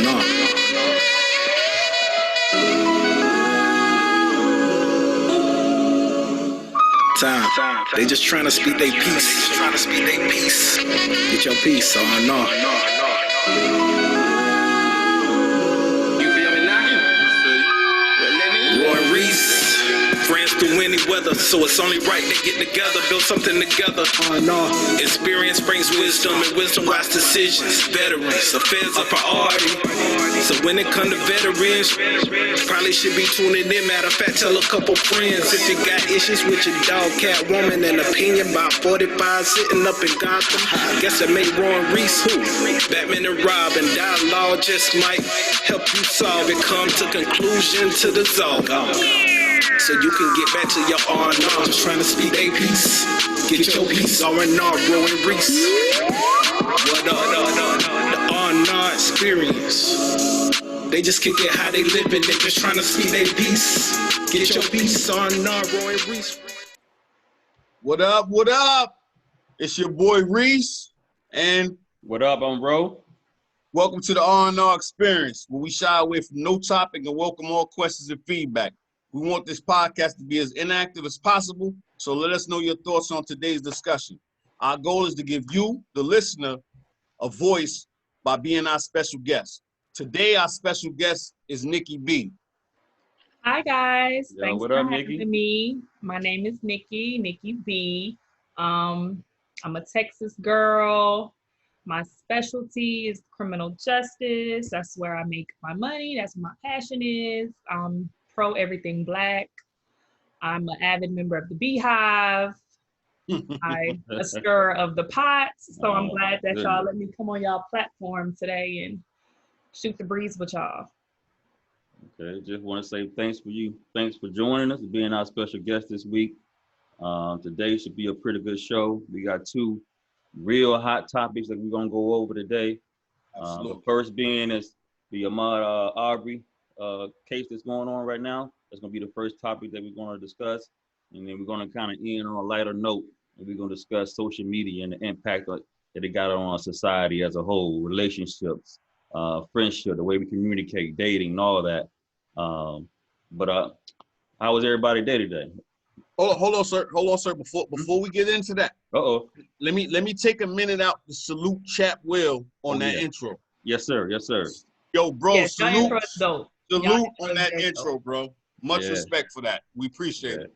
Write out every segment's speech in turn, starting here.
RnR. Time. They just trying to speak their peace. Get your peace, RnR. Roy Reese. Friends through any weather, so it's only right they get together, build something together. Experience brings wisdom, and wisdom wise decisions. Veterans, affairs a priority. So when it come to veterans, probably should be tuning in. Matter of fact, tell a couple friends. If you got issues with your dog, cat, woman, and opinion about 45 sitting up in Gotham, I guess it made Roy Reese who? Batman and Robin, dialogue just might help you solve it. Come to conclusion to dissolve. So you can get back to your RnR. Just trying to speak a piece. Get your piece. RnR, Roy Reese. What up? The RnR Xperience. They just kick it how they living. They just trying to speak a piece. Get your piece. RnR, Roy Reese. What up? It's your boy Reese. And what up, I'm Ro. Welcome to the RnR Xperience, where we shy away from no topic and welcome all questions and feedback. We want this podcast to be as inactive as possible, so let us know your thoughts on today's discussion. Our goal is to give you, the listener, a voice by being our special guest. Today, our special guest is Nikki B. Hi, guys. Yo, Thanks what for up, having Nikki? me. My name is Nikki B. I'm a Texas girl. My specialty is criminal justice. That's where I make my money. That's where my passion is. Pro everything Black. I'm an avid member of the Beehive. I'm a stirrer of the pot. So I'm glad that y'all let me come on y'all platform today and shoot the breeze with y'all. Okay, just want to say thanks for joining us and being our special guest this week. Today should be a pretty good show. We got two real hot topics that we're gonna go over today. The first being is the Ahmaud Arbery case that's going on right now. That's gonna be the first topic that we're gonna discuss, and then we're gonna kind of end on a lighter note, and we're gonna discuss social media and the impact that it got on our society as a whole, relationships, friendship, the way we communicate, dating, and all that. But how was everybody's day today? Hold on, sir. Before we get into that, let me take a minute out to salute Chap Will on that intro. Yes, sir. Yo, bro, yes, salute on that intro, bro. Much respect for that. We appreciate it.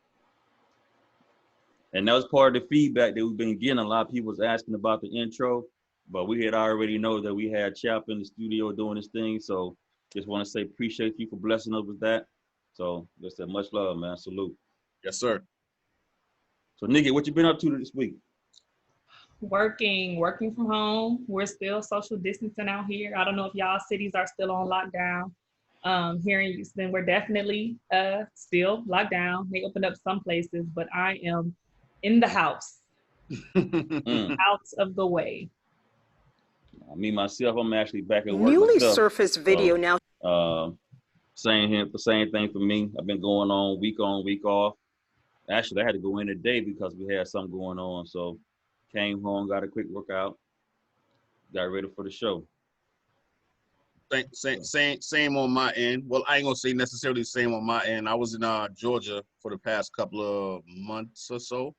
And that was part of the feedback that we've been getting. A lot of people was asking about the intro, but we had already know that we had Chap in the studio doing this thing. So just want to say appreciate you for blessing us with that. So just say much love, man. Salute. Yes, sir. So Nikki, what you been up to this week? Working from home. We're still social distancing out here. I don't know if y'all cities are still on lockdown. Here in Houston, we're definitely still locked down. They opened up some places, but I am in the house, out of the way. Me myself, I'm actually back at work. Newly myself. surfaced video now. Same thing for me. I've been going on, week off. Actually, I had to go in today because we had something going on. So came home, got a quick workout, got ready for the show. Same on my end. Well, I ain't gonna say necessarily same on my end. I was in Georgia for the past couple of months or so.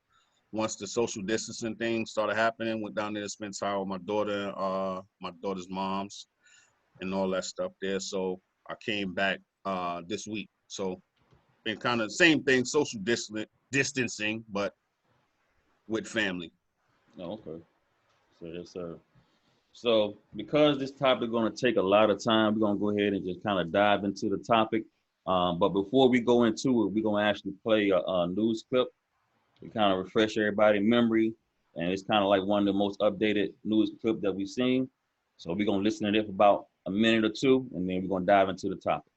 Once the social distancing thing started happening, went down there to spend time with my daughter, my daughter's moms, and all that stuff there. So I came back this week. So been kind of same thing, social distancing, but with family. Oh, okay. So yes, sir. So because this topic is going to take a lot of time, we're going to go ahead and just kind of dive into the topic. But before we go into it, we're going to actually play a news clip to kind of refresh everybody's memory. And it's kind of like one of the most updated news clips that we've seen. So we're going to listen to it for about a minute or two, and then we're going to dive into the topic.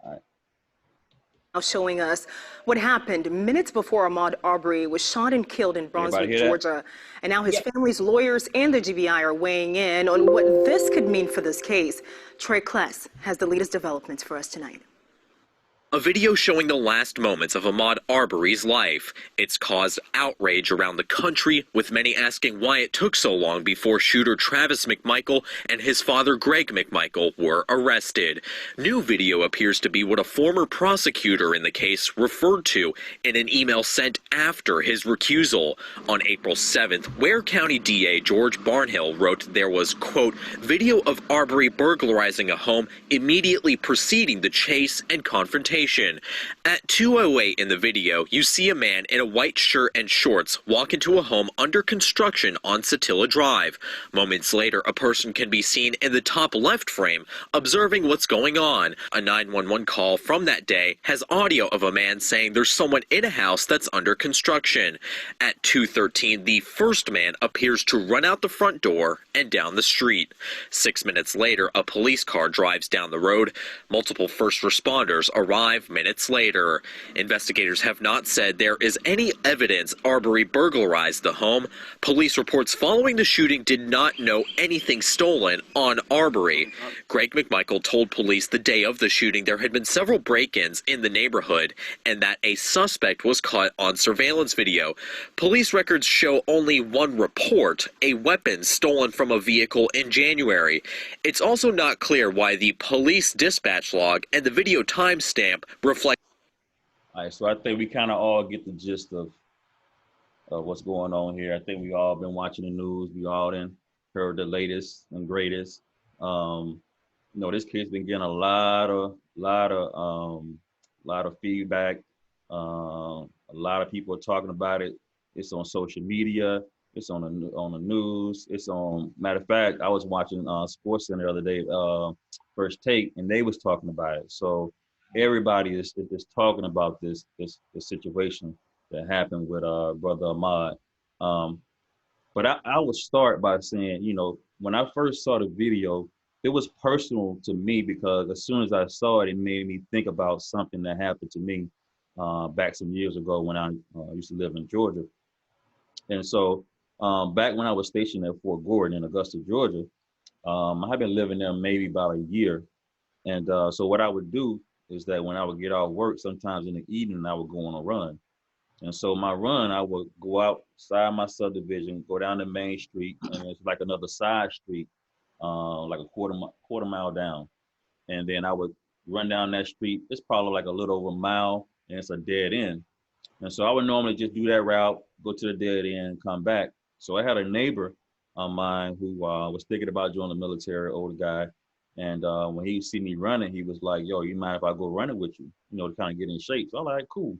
All right. Now showing us what happened minutes before Ahmaud Arbery was shot and killed in Brunswick, Georgia. And now his family's lawyers and the GBI are weighing in on what this could mean for this case. Trey Kless has the latest developments for us tonight. A video showing the last moments of Ahmaud Arbery's life. It's caused outrage around the country, with many asking why it took so long before shooter Travis McMichael and his father Greg McMichael were arrested. New video appears to be what a former prosecutor in the case referred to in an email sent after his recusal. On April 7th, Ware County DA George Barnhill wrote there was, quote, video of Arbery burglarizing a home immediately preceding the chase and confrontation. At 2:08 in the video, you see a man in a white shirt and shorts walk into a home under construction on Satilla Drive. Moments later, a person can be seen in the top left frame observing what's going on. A 911 call from that day has audio of a man saying there's someone in a house that's under construction. At 2:13, the first man appears to run out the front door and down the street. 6 minutes later, a police car drives down the road. Multiple first responders arrive minutes later. Investigators have not said there is any evidence Arbery burglarized the home. Police reports following the shooting did not know anything stolen on Arbery. Greg McMichael told police the day of the shooting there had been several break-ins in the neighborhood and that a suspect was caught on surveillance video. Police records show only one report, a weapon stolen from a vehicle in January. It's also not clear why the police dispatch log and the video timestamp reflect. All right, so I think we kind of all get the gist of what's going on here. I think we all been watching the news. We all done heard the latest and greatest. This case been getting a lot of feedback. A lot of people are talking about it. It's on social media. It's on the news. It's on. Matter of fact, I was watching Sports Center the other day, First Take, and they was talking about it. So everybody is talking about this situation that happened with brother Ahmaud. But I would start by saying, when I first saw the video, it was personal to me because as soon as I saw it, it made me think about something that happened to me back some years ago when I used to live in Georgia. And so back when I was stationed at Fort Gordon in Augusta, Georgia, I had been living there maybe about a year. And so what I would do is that when I would get off work, sometimes in the evening, I would go on a run. And so my run, I would go outside my subdivision, go down the main street, and it's like another side street, like a quarter mile down. And then I would run down that street. It's probably like a little over a mile, and it's a dead end. And so I would normally just do that route, go to the dead end, and come back. So I had a neighbor of mine who was thinking about joining the military, older guy. And when he see me running, he was like, yo, you mind if I go running with you, to kind of get in shape? So I'm like, cool.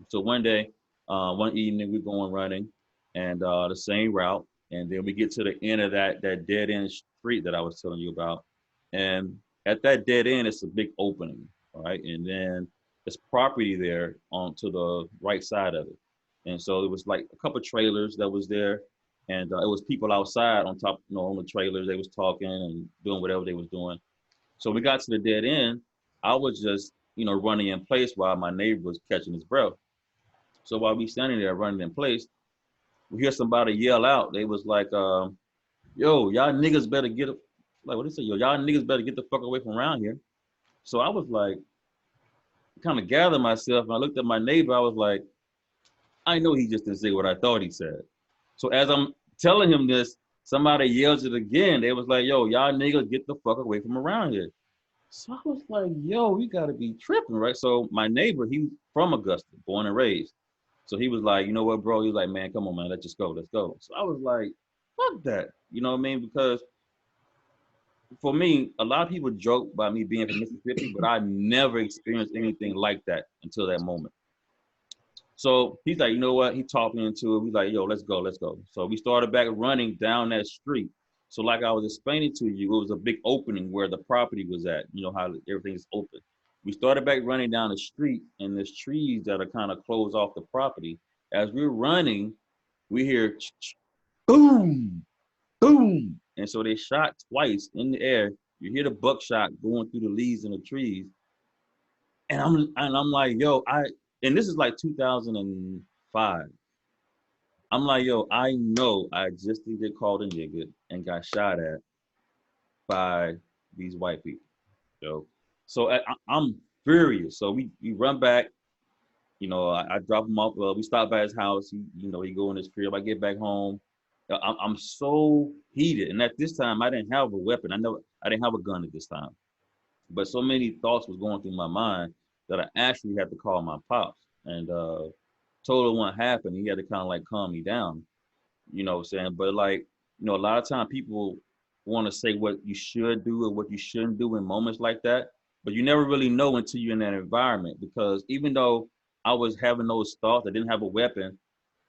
So one day, one evening, we're going running and the same route. And then we get to the end of that dead end street that I was telling you about. And at that dead end, it's a big opening, right? And then there's property there on to the right side of it. And so it was like a couple of trailers that was there. And it was people outside on top, on the trailers. They was talking and doing whatever they was doing. So we got to the dead end. I was just, running in place while my neighbor was catching his breath. So while we standing there running in place, we hear somebody yell out. They was like, yo, y'all niggas better get up. Like, what they say? Yo, y'all niggas better get the fuck away from around here. So I was like, kind of gathered myself. And I looked at my neighbor. I was like, I know he just didn't say what I thought he said. So as I'm telling him this, somebody yells it again. They was like, yo, y'all niggas get the fuck away from around here. So I was like, yo, we gotta be tripping, right? So my neighbor, he from Augusta, born and raised. So he was like, you know what, bro? He was like, man, come on, man, let's just go, let's go. So I was like, fuck that. You know what I mean? Because for me, a lot of people joke about me being from Mississippi, but I never experienced anything like that until that moment. So he's like, you know what? He talked me into it. We like, yo, let's go, let's go. So we started back running down that street. So like I was explaining to you, it was a big opening where the property was at. You know how everything is open. We started back running down the street, and there's trees that are kind of closed off the property. As we're running, we hear boom, boom. And so they shot twice in the air. You hear the buckshot going through the leaves and the trees. And I'm like, yo, and this is like 2005. I'm like, yo, I know I just did get called a nigga and got shot at by these white people, yo. So furious. So we run back. You know, I drop him off. We stop by his house. He go in his crib. I get back home. I'm so heated, and at this time I didn't have a weapon. I didn't have a gun at this time, but so many thoughts was going through my mind that I actually had to call my pops and told him what happened. He had to kind of like calm me down. You know what I'm saying? But like, a lot of time people want to say what you should do or what you shouldn't do in moments like that, but you never really know until you're in that environment. Because even though I was having those thoughts, I didn't have a weapon,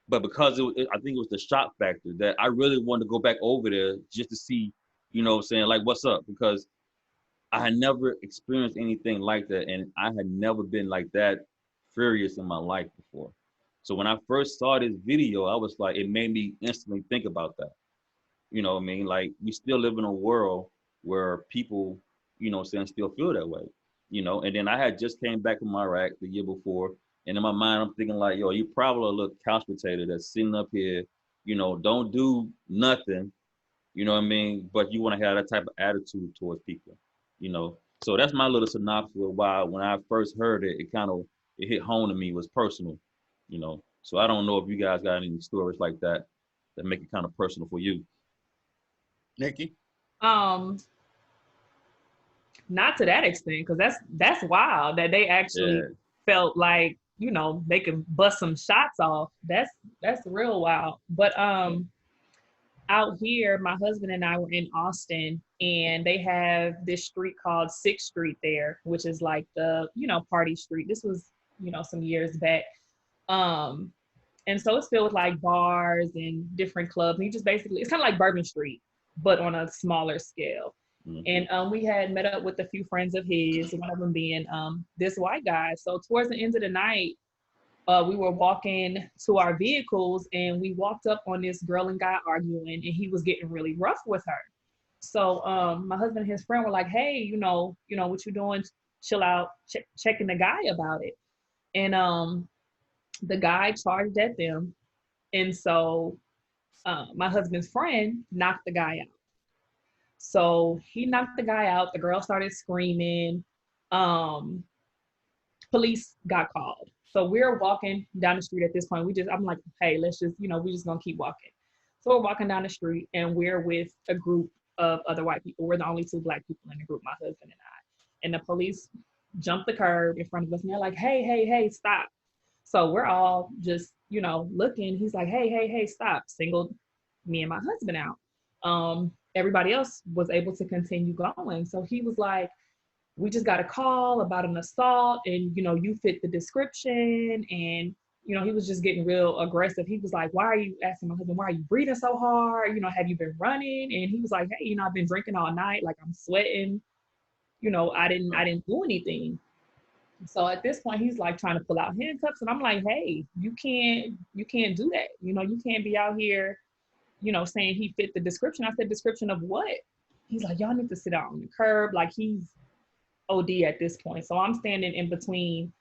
but because I think it was the shock factor that I really wanted to go back over there just to see, what I'm saying, like what's up, because I had never experienced anything like that, and I had never been like that furious in my life before. So when I first saw this video, I was like, it made me instantly think about that. You know what I mean? Like, we still live in a world where people, still feel that way. And then I had just came back from Iraq the year before, and in my mind, I'm thinking like, yo, you probably a little couch potato that's sitting up here, don't do nothing, you know what I mean? But you want to have that type of attitude towards people, So that's my little synopsis of why when I first heard it, it hit home to me, it was personal, So I don't know if you guys got any stories like that make it kind of personal for you. Nikki? Not to that extent, because that's wild that they actually felt like, they could bust some shots off. That's real wild. But out here, my husband and I were in Austin, and they have this street called 6th Street there, which is like the, party street. This was, some years back. And so it's filled with like bars and different clubs. And it's kind of like Bourbon Street, but on a smaller scale. Mm-hmm. And we had met up with a few friends of his, one of them being this white guy. So towards the end of the night, we were walking to our vehicles, and we walked up on this girl and guy arguing, and he was getting really rough with her. So my husband and his friend were like, hey, what you doing? Chill out, checking the guy about it. And the guy charged at them. And so my husband's friend knocked the guy out. So he knocked the guy out. The girl started screaming. Police got called. So we're walking down the street at this point. I'm like, hey, let's just, we're just gonna keep walking. So we're walking down the street, and we're with a group of other white people. We're the only 2 Black people in the group, my husband and I. And the police jumped the curb in front of us, and they're like, hey, stop. So we're all just, looking. He's like, hey, stop. Singled me and my husband out. Everybody else was able to continue going. So he was like, we just got a call about an assault, and, you fit the description. And, he was just getting real aggressive. He was like, why are you asking my husband, why are you breathing so hard? Have you been running? And he was like, hey, I've been drinking all night. Like, I'm sweating. I didn't do anything. So at this point, he's like trying to pull out handcuffs. And I'm like, hey, you can't do that. You can't be out here, saying he fit the description. I said, description of what? He's like, y'all need to sit out on the curb. Like, he's OD at this point. So I'm standing in between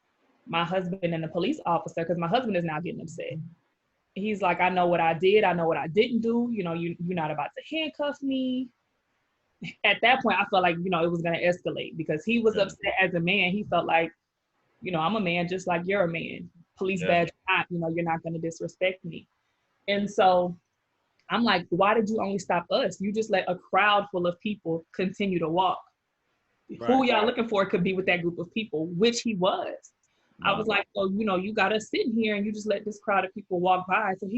my husband and the police officer, because my husband is now getting upset. He's like, I know what I did. I know what I didn't do. You're not about to handcuff me. At that point, I felt like, it was going to escalate, because he was upset as a man. He felt like, I'm a man just like you're a man. Police badge or not, you're not going to disrespect me. And so I'm like, why did you only stop us? You just let a crowd full of people continue to walk. Right. Who y'all looking for could be with that group of people, which he was. I was like, well, you got us sitting here, and you just let this crowd of people walk by. So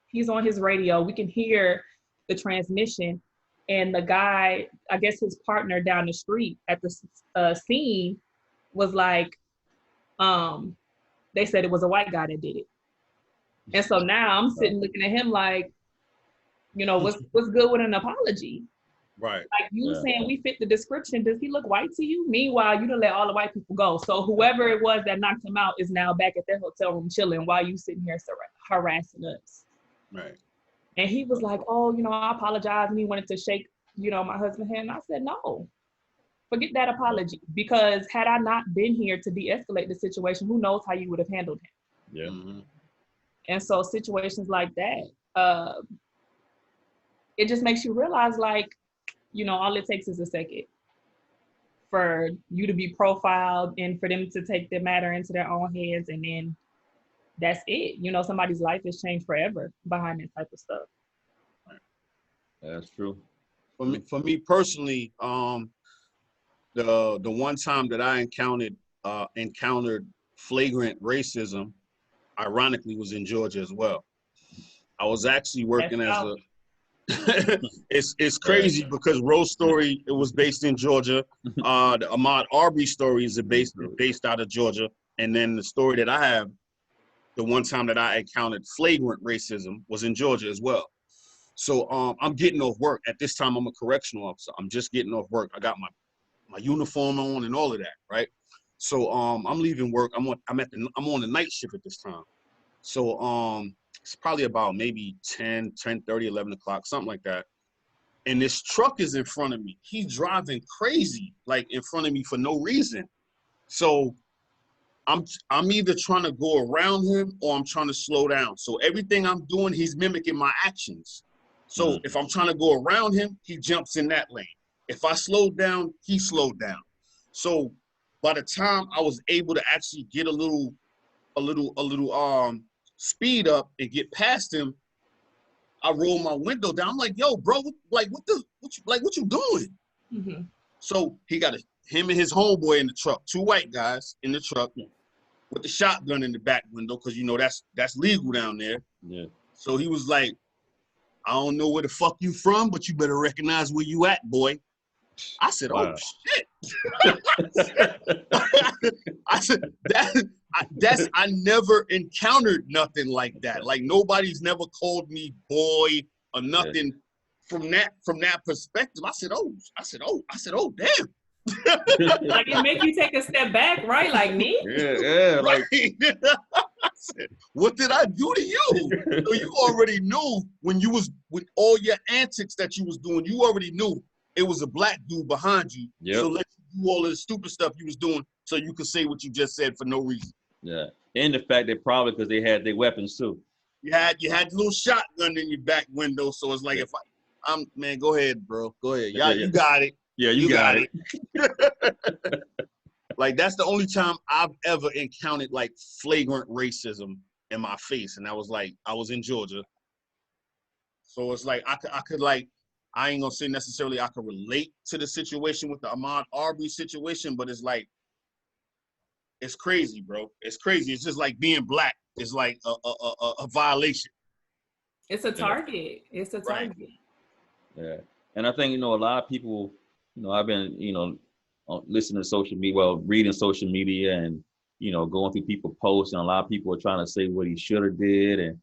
he's on his radio. We can hear the transmission. And the guy, I guess his partner down the street at the scene was like, they said it was a white guy that did it. And so now I'm sitting looking at him like, what's good with an apology? Right. Like, you saying we fit the description. Does he look white to you? Meanwhile, you done let all the white people go. So whoever it was that knocked him out is now back at their hotel room chilling while you sitting here harassing us. Right. And he was like, oh, I apologize. And he wanted to shake, my husband's hand. And I said, no, forget that apology. Because had I not been here to de-escalate the situation, who knows how you would have handled him. Yeah. Mm-hmm. And so situations like that, it just makes you realize, like, all it takes is a second for you to be profiled and for them to take the matter into their own hands, and then that's it. You know, somebody's life has changed forever behind that type of stuff. That's true. For me personally, the one time that I encountered flagrant racism, ironically, was in Georgia as well. I was actually working as a it's crazy because Rose story, it was based in Georgia. The Ahmaud Arbery story is based out of Georgia. And then the story that I have, the one time that I encountered flagrant racism, was in Georgia as well. So I'm getting off work. At this time, I'm a correctional officer. I'm just getting off work. I got my uniform on and all of that, right? So I'm leaving work. I'm on the night shift at this time. So it's probably about maybe 10:30, 11 o'clock, something like that. And this truck is in front of me. He's driving crazy, like in front of me for no reason. So I'm either trying to go around him or I'm trying to slow down. So everything I'm doing, he's mimicking my actions. So if I'm trying to go around him, he jumps in that lane. If I slow down, he slowed down. So by the time I was able to actually get a little speed up and get past him, I rolled my window down. I'm like, yo, bro, what you doing? Mm-hmm. So he got him and his homeboy in the truck, two white guys in the truck with the shotgun in the back window, because you know that's legal down there. Yeah. So he was like, I don't know where the fuck you from, but you better recognize where you at, boy. I said, wow. Oh shit. I said I never encountered nothing like that. Like nobody's never called me boy or nothing from that perspective. I said, oh, damn. Like it make you take a step back, right? Like me? Yeah. Right. I said, what did I do to you? So you already knew when you was with all your antics that you was doing, you already knew it was a black dude behind you. Yep. So let you do all of the stupid stuff you was doing so you could say what you just said for no reason. Yeah. And the fact that probably because they had their weapons too. You had a little shotgun in your back window, so it's like man, go ahead, bro. Go ahead. Yeah, you got it. Yeah, you got it. Like that's the only time I've ever encountered like flagrant racism in my face, and I was in Georgia. So it's like I could I ain't gonna say necessarily I could relate to the situation with the Ahmaud Arbery situation, but it's like it's crazy, bro. It's crazy. It's just like being black is like a violation. It's a target. It's a target. Right. Yeah, and I think a lot of people. I've been listening to social media, reading social media, and going through people posts, and a lot of people are trying to say what he should have did, and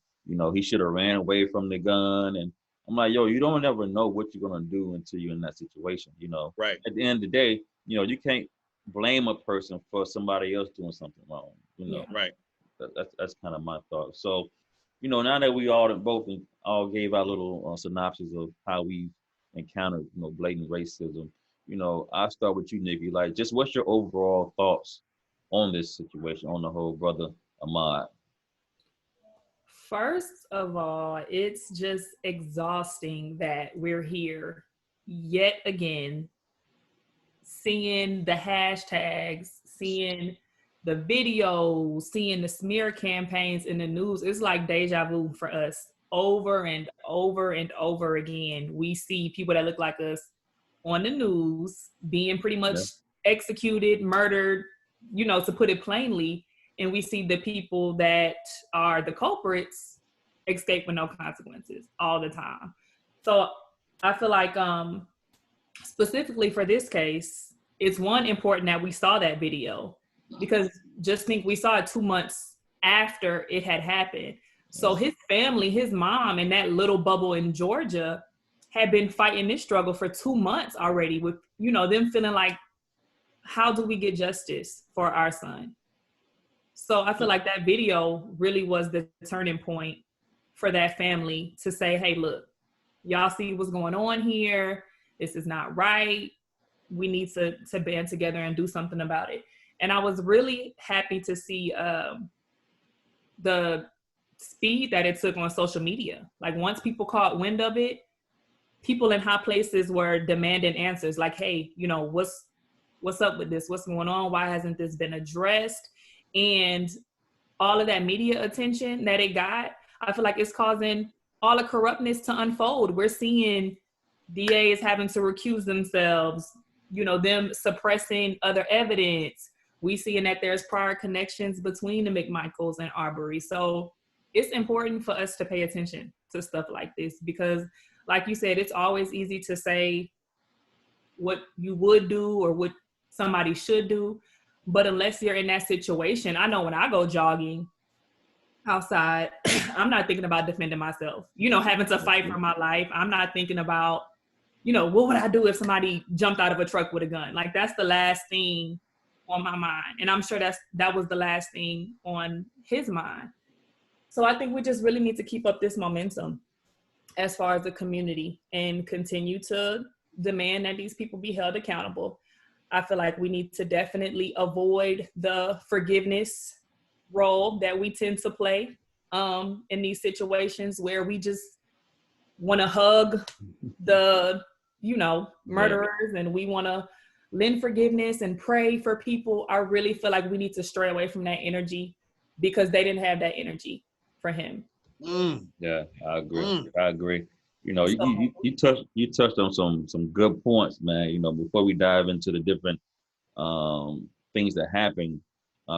he should have ran away from the gun, and I'm like, yo, you don't ever know what you're gonna do until you're in that situation, Right. At the end of the day, you can't blame a person for somebody else doing something wrong, Yeah. Right. That's kind of my thought. So, now that we all gave our little synopsis of how we encountered, blatant racism. I'll start with you, Nikki. Like, just what's your overall thoughts on this situation, on the whole brother Ahmaud? First of all, it's just exhausting that we're here yet again, seeing the hashtags, seeing the videos, seeing the smear campaigns in the news. It's like deja vu for us. Over and over and over again, we see people that look like us on the news being pretty much executed, murdered, to put it plainly. And we see the people that are the culprits escape with no consequences all the time. So I feel like specifically for this case, it's important that we saw that video, because just think we saw it 2 months after it had happened. So his family, his mom, and that little bubble in Georgia had been fighting this struggle for 2 months already, with, them feeling like, how do we get justice for our son? So I feel like that video really was the turning point for that family to say, hey, look, y'all see what's going on here. This is not right. We need to band together and do something about it. And I was really happy to see the speed that it took on social media. Like once people caught wind of it, people in high places were demanding answers like, hey, what's up with this? What's going on? Why hasn't this been addressed? And all of that media attention that it got, I feel like it's causing all the corruptness to unfold. We're seeing DAs having to recuse themselves, them suppressing other evidence. We seeing that there's prior connections between the McMichaels and Arbery. So it's important for us to pay attention to stuff like this because, like you said, it's always easy to say what you would do or what somebody should do. But unless you're in that situation, I know when I go jogging outside, I'm not thinking about defending myself, having to fight for my life. I'm not thinking about, what would I do if somebody jumped out of a truck with a gun? Like, that's the last thing on my mind. And I'm sure that was the last thing on his mind. So I think we just really need to keep up this momentum as far as the community and continue to demand that these people be held accountable. I feel like we need to definitely avoid the forgiveness role that we tend to play in these situations where we just want to hug the, murderers and we want to lend forgiveness and pray for people. I really feel like we need to stray away from that energy because they didn't have that energy for him. Yeah, I agree. I agree. You touched on some good points, man. Before we dive into the different things that happened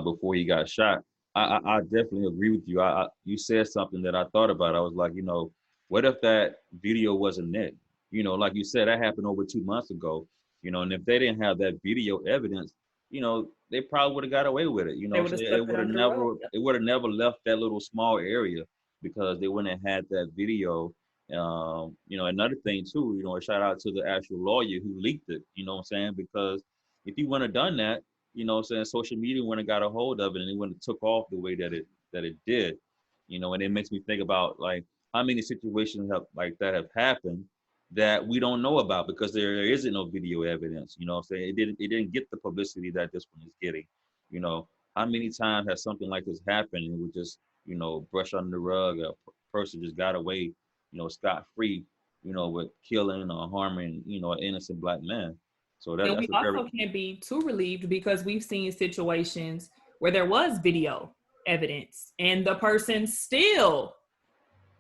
before he got shot, I definitely agree with you. You said something that I thought about. I was like, what if that video wasn't it? Like you said, that happened over 2 months ago. And if they didn't have that video evidence, they probably would have got away with it. It would have never left that little small area because they wouldn't have had that video. Another thing too, a shout out to the actual lawyer who leaked it, because if he wouldn't have done that, social media wouldn't have got a hold of it and it wouldn't have took off the way that it did, and it makes me think about like how many situations like that have happened that we don't know about because there isn't no video evidence, it didn't get the publicity that this one is getting. How many times has something like this happened and it would just, brush under the rug, a person just got away, scot-free, with killing or harming, an innocent Black man. So we also can't be too relieved because we've seen situations where there was video evidence and the person still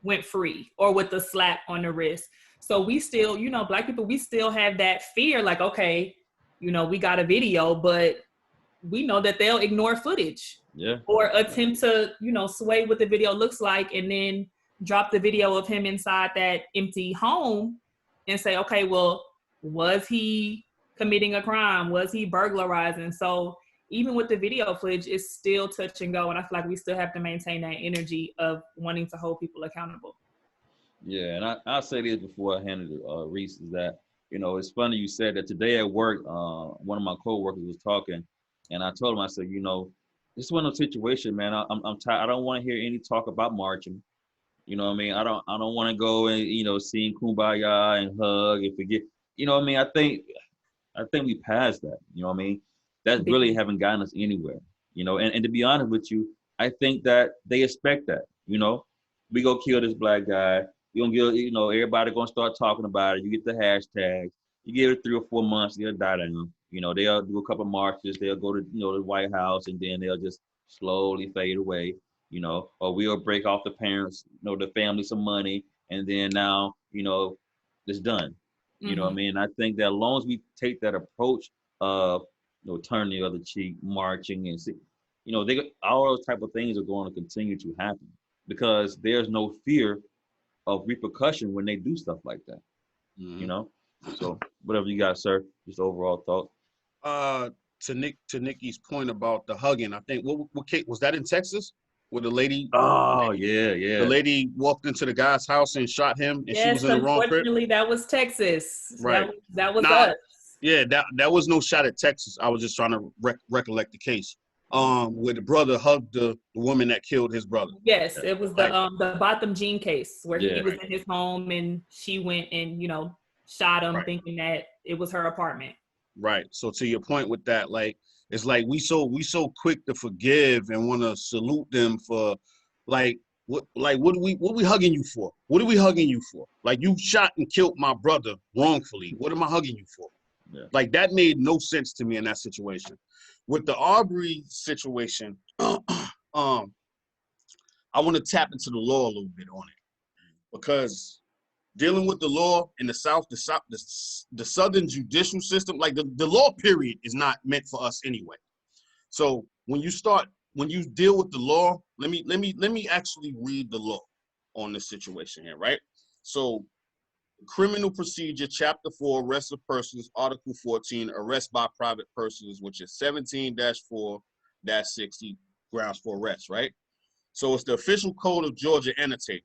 went free or with a slap on the wrist. So we still, Black people, we still have that fear like, okay, we got a video, but we know that they'll ignore footage or attempt to, sway what the video looks like and then drop the video of him inside that empty home and say, okay, well, was he committing a crime? Was he burglarizing? So even with the video footage, it's still touch and go. And I feel like we still have to maintain that energy of wanting to hold people accountable. Yeah, and I'll say this before I hand it to Reese, is that, it's funny you said that today at work, one of my coworkers was talking, and I told him, I said, this is one of those situations, man, I'm tired. I don't want to hear any talk about marching. I don't want to go and, sing Kumbaya and hug and forget. I think we passed that. That really haven't gotten us anywhere. And to be honest with you, I think that they expect that. We go kill this Black guy. You gonna get, everybody gonna start talking about it. You get the hashtags. You give it 3 or 4 months, they'll die down. They'll do a couple of marches. They'll go to, the White House, and then they'll just slowly fade away. Or we'll break off the parents, the family some money, and then now, it's done. You know what I mean? I think that as long as we take that approach of, turn the other cheek, marching, and see, all those type of things are going to continue to happen because there's no fear of repercussion when they do stuff like that. So whatever you got, sir, just overall thought. To Nikki's point about the hugging, I think what Kate, was that in Texas? Where the lady, the lady walked into the guy's house and shot him, and she was in the wrong crib. Unfortunately, that was Texas. Right, that was us. Yeah, that was no shot at Texas. I was just trying to recollect the case. Where the brother hugged the woman that killed his brother. Yes, it was the Botham Jean case where he was in his home and she went and shot him, thinking that it was her apartment. Right. So to your point with that, like, it's like we so quick to forgive and want to salute them for, like, what are we hugging you for? What are we hugging you for? Like, you shot and killed my brother wrongfully. What am I hugging you for? Yeah. Like that made no sense to me in that situation. With the Arbery situation, I want to tap into the law a little bit on it, because dealing with the law in the South, the Southern judicial system, like the law period is not meant for us anyway. So when you deal with the law, let me actually read the law on this situation here, right? So Criminal Procedure, Chapter 4, Arrest of Persons, Article 14, Arrest by Private Persons, which is 17-4-60, grounds for arrest, right? So it's the official code of Georgia annotated.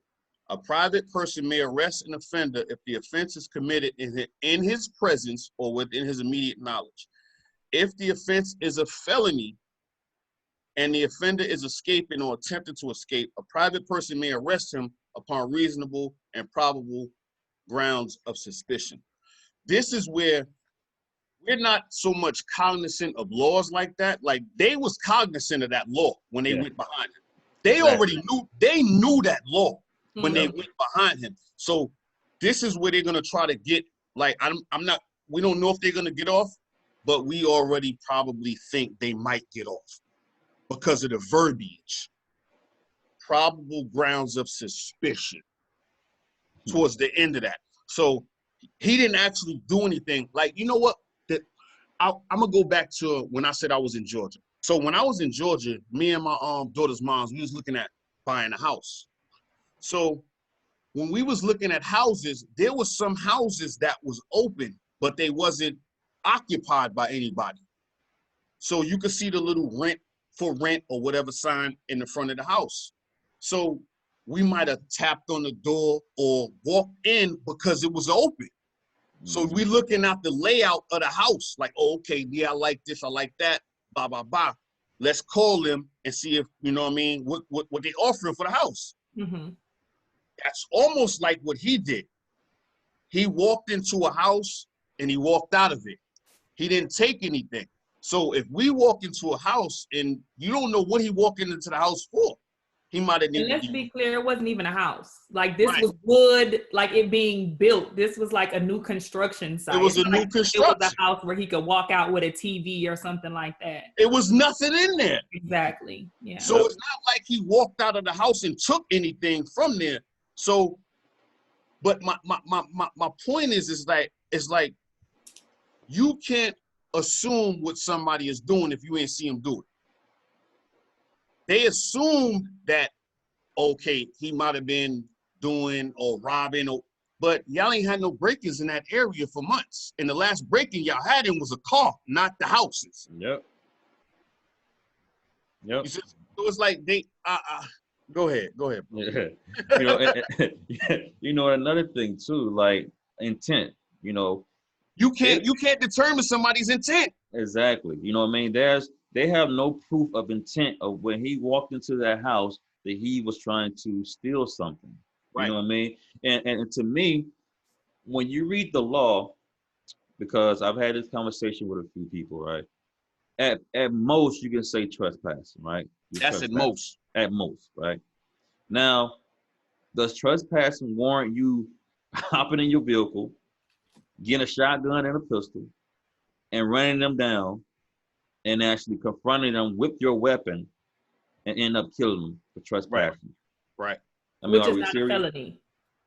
A private person may arrest an offender if the offense is committed in his presence or within his immediate knowledge. If the offense is a felony and the offender is escaping or attempting to escape, a private person may arrest him upon reasonable and probable grounds of suspicion. This is where we're not so much cognizant of laws like that. Like they was cognizant of that law when they went behind him. They already knew that law when they went behind him. So this is where they're gonna try to get, like, we don't know if they're gonna get off, but we already probably think they might get off because of the verbiage. Probable grounds of suspicion towards the end of that. So he didn't actually do anything. Like, you know what? I'm gonna go back to when I said I was in Georgia. So when I was in Georgia, me and my daughter's moms, we was looking at buying a house. So when we was looking at houses, there was some houses that was open, but they wasn't occupied by anybody. So you could see the little rent for rent or whatever sign in the front of the house. So we might have tapped on the door or walked in because it was open. So we looking at the layout of the house, like, oh, okay, yeah, I like this, I like that, blah, blah, blah. Let's call them and see if, you know what I mean, what they offering for the house. Mm-hmm. That's almost like what he did. He walked into a house and he walked out of it. He didn't take anything. So if we walk into a house and you don't know what he walking into the house for, he might have needed. And let's be clear, it wasn't even a house. Like this was wood, like it being built. This was like a new construction site. It was a new construction. It was a house where he could walk out with a TV or something like that. It was nothing in there. Exactly. Yeah. So it's not like he walked out of the house and took anything from there. So, but my point is like you can't assume what somebody is doing if you ain't see him do it. They assumed that, okay, he might have been doing or robbing, but y'all ain't had no break-ins in that area for months. And the last break-in y'all had in was a car, not the houses. Yep. So it's like they, go ahead. Yeah. You know, another thing too, like intent, you know. You can't determine somebody's intent. Exactly. You know what I mean? They have no proof of intent of when he walked into that house that he was trying to steal something. Right. You know what I mean? And to me, when you read the law, because I've had this conversation with a few people, right? At most, you can say trespassing, right? That's at most. At most, right? Now, does trespassing warrant you hopping in your vehicle, getting a shotgun and a pistol, and running them down, and actually confronting them with your weapon and end up killing them for trespassing? Right. I mean, which is not a felony.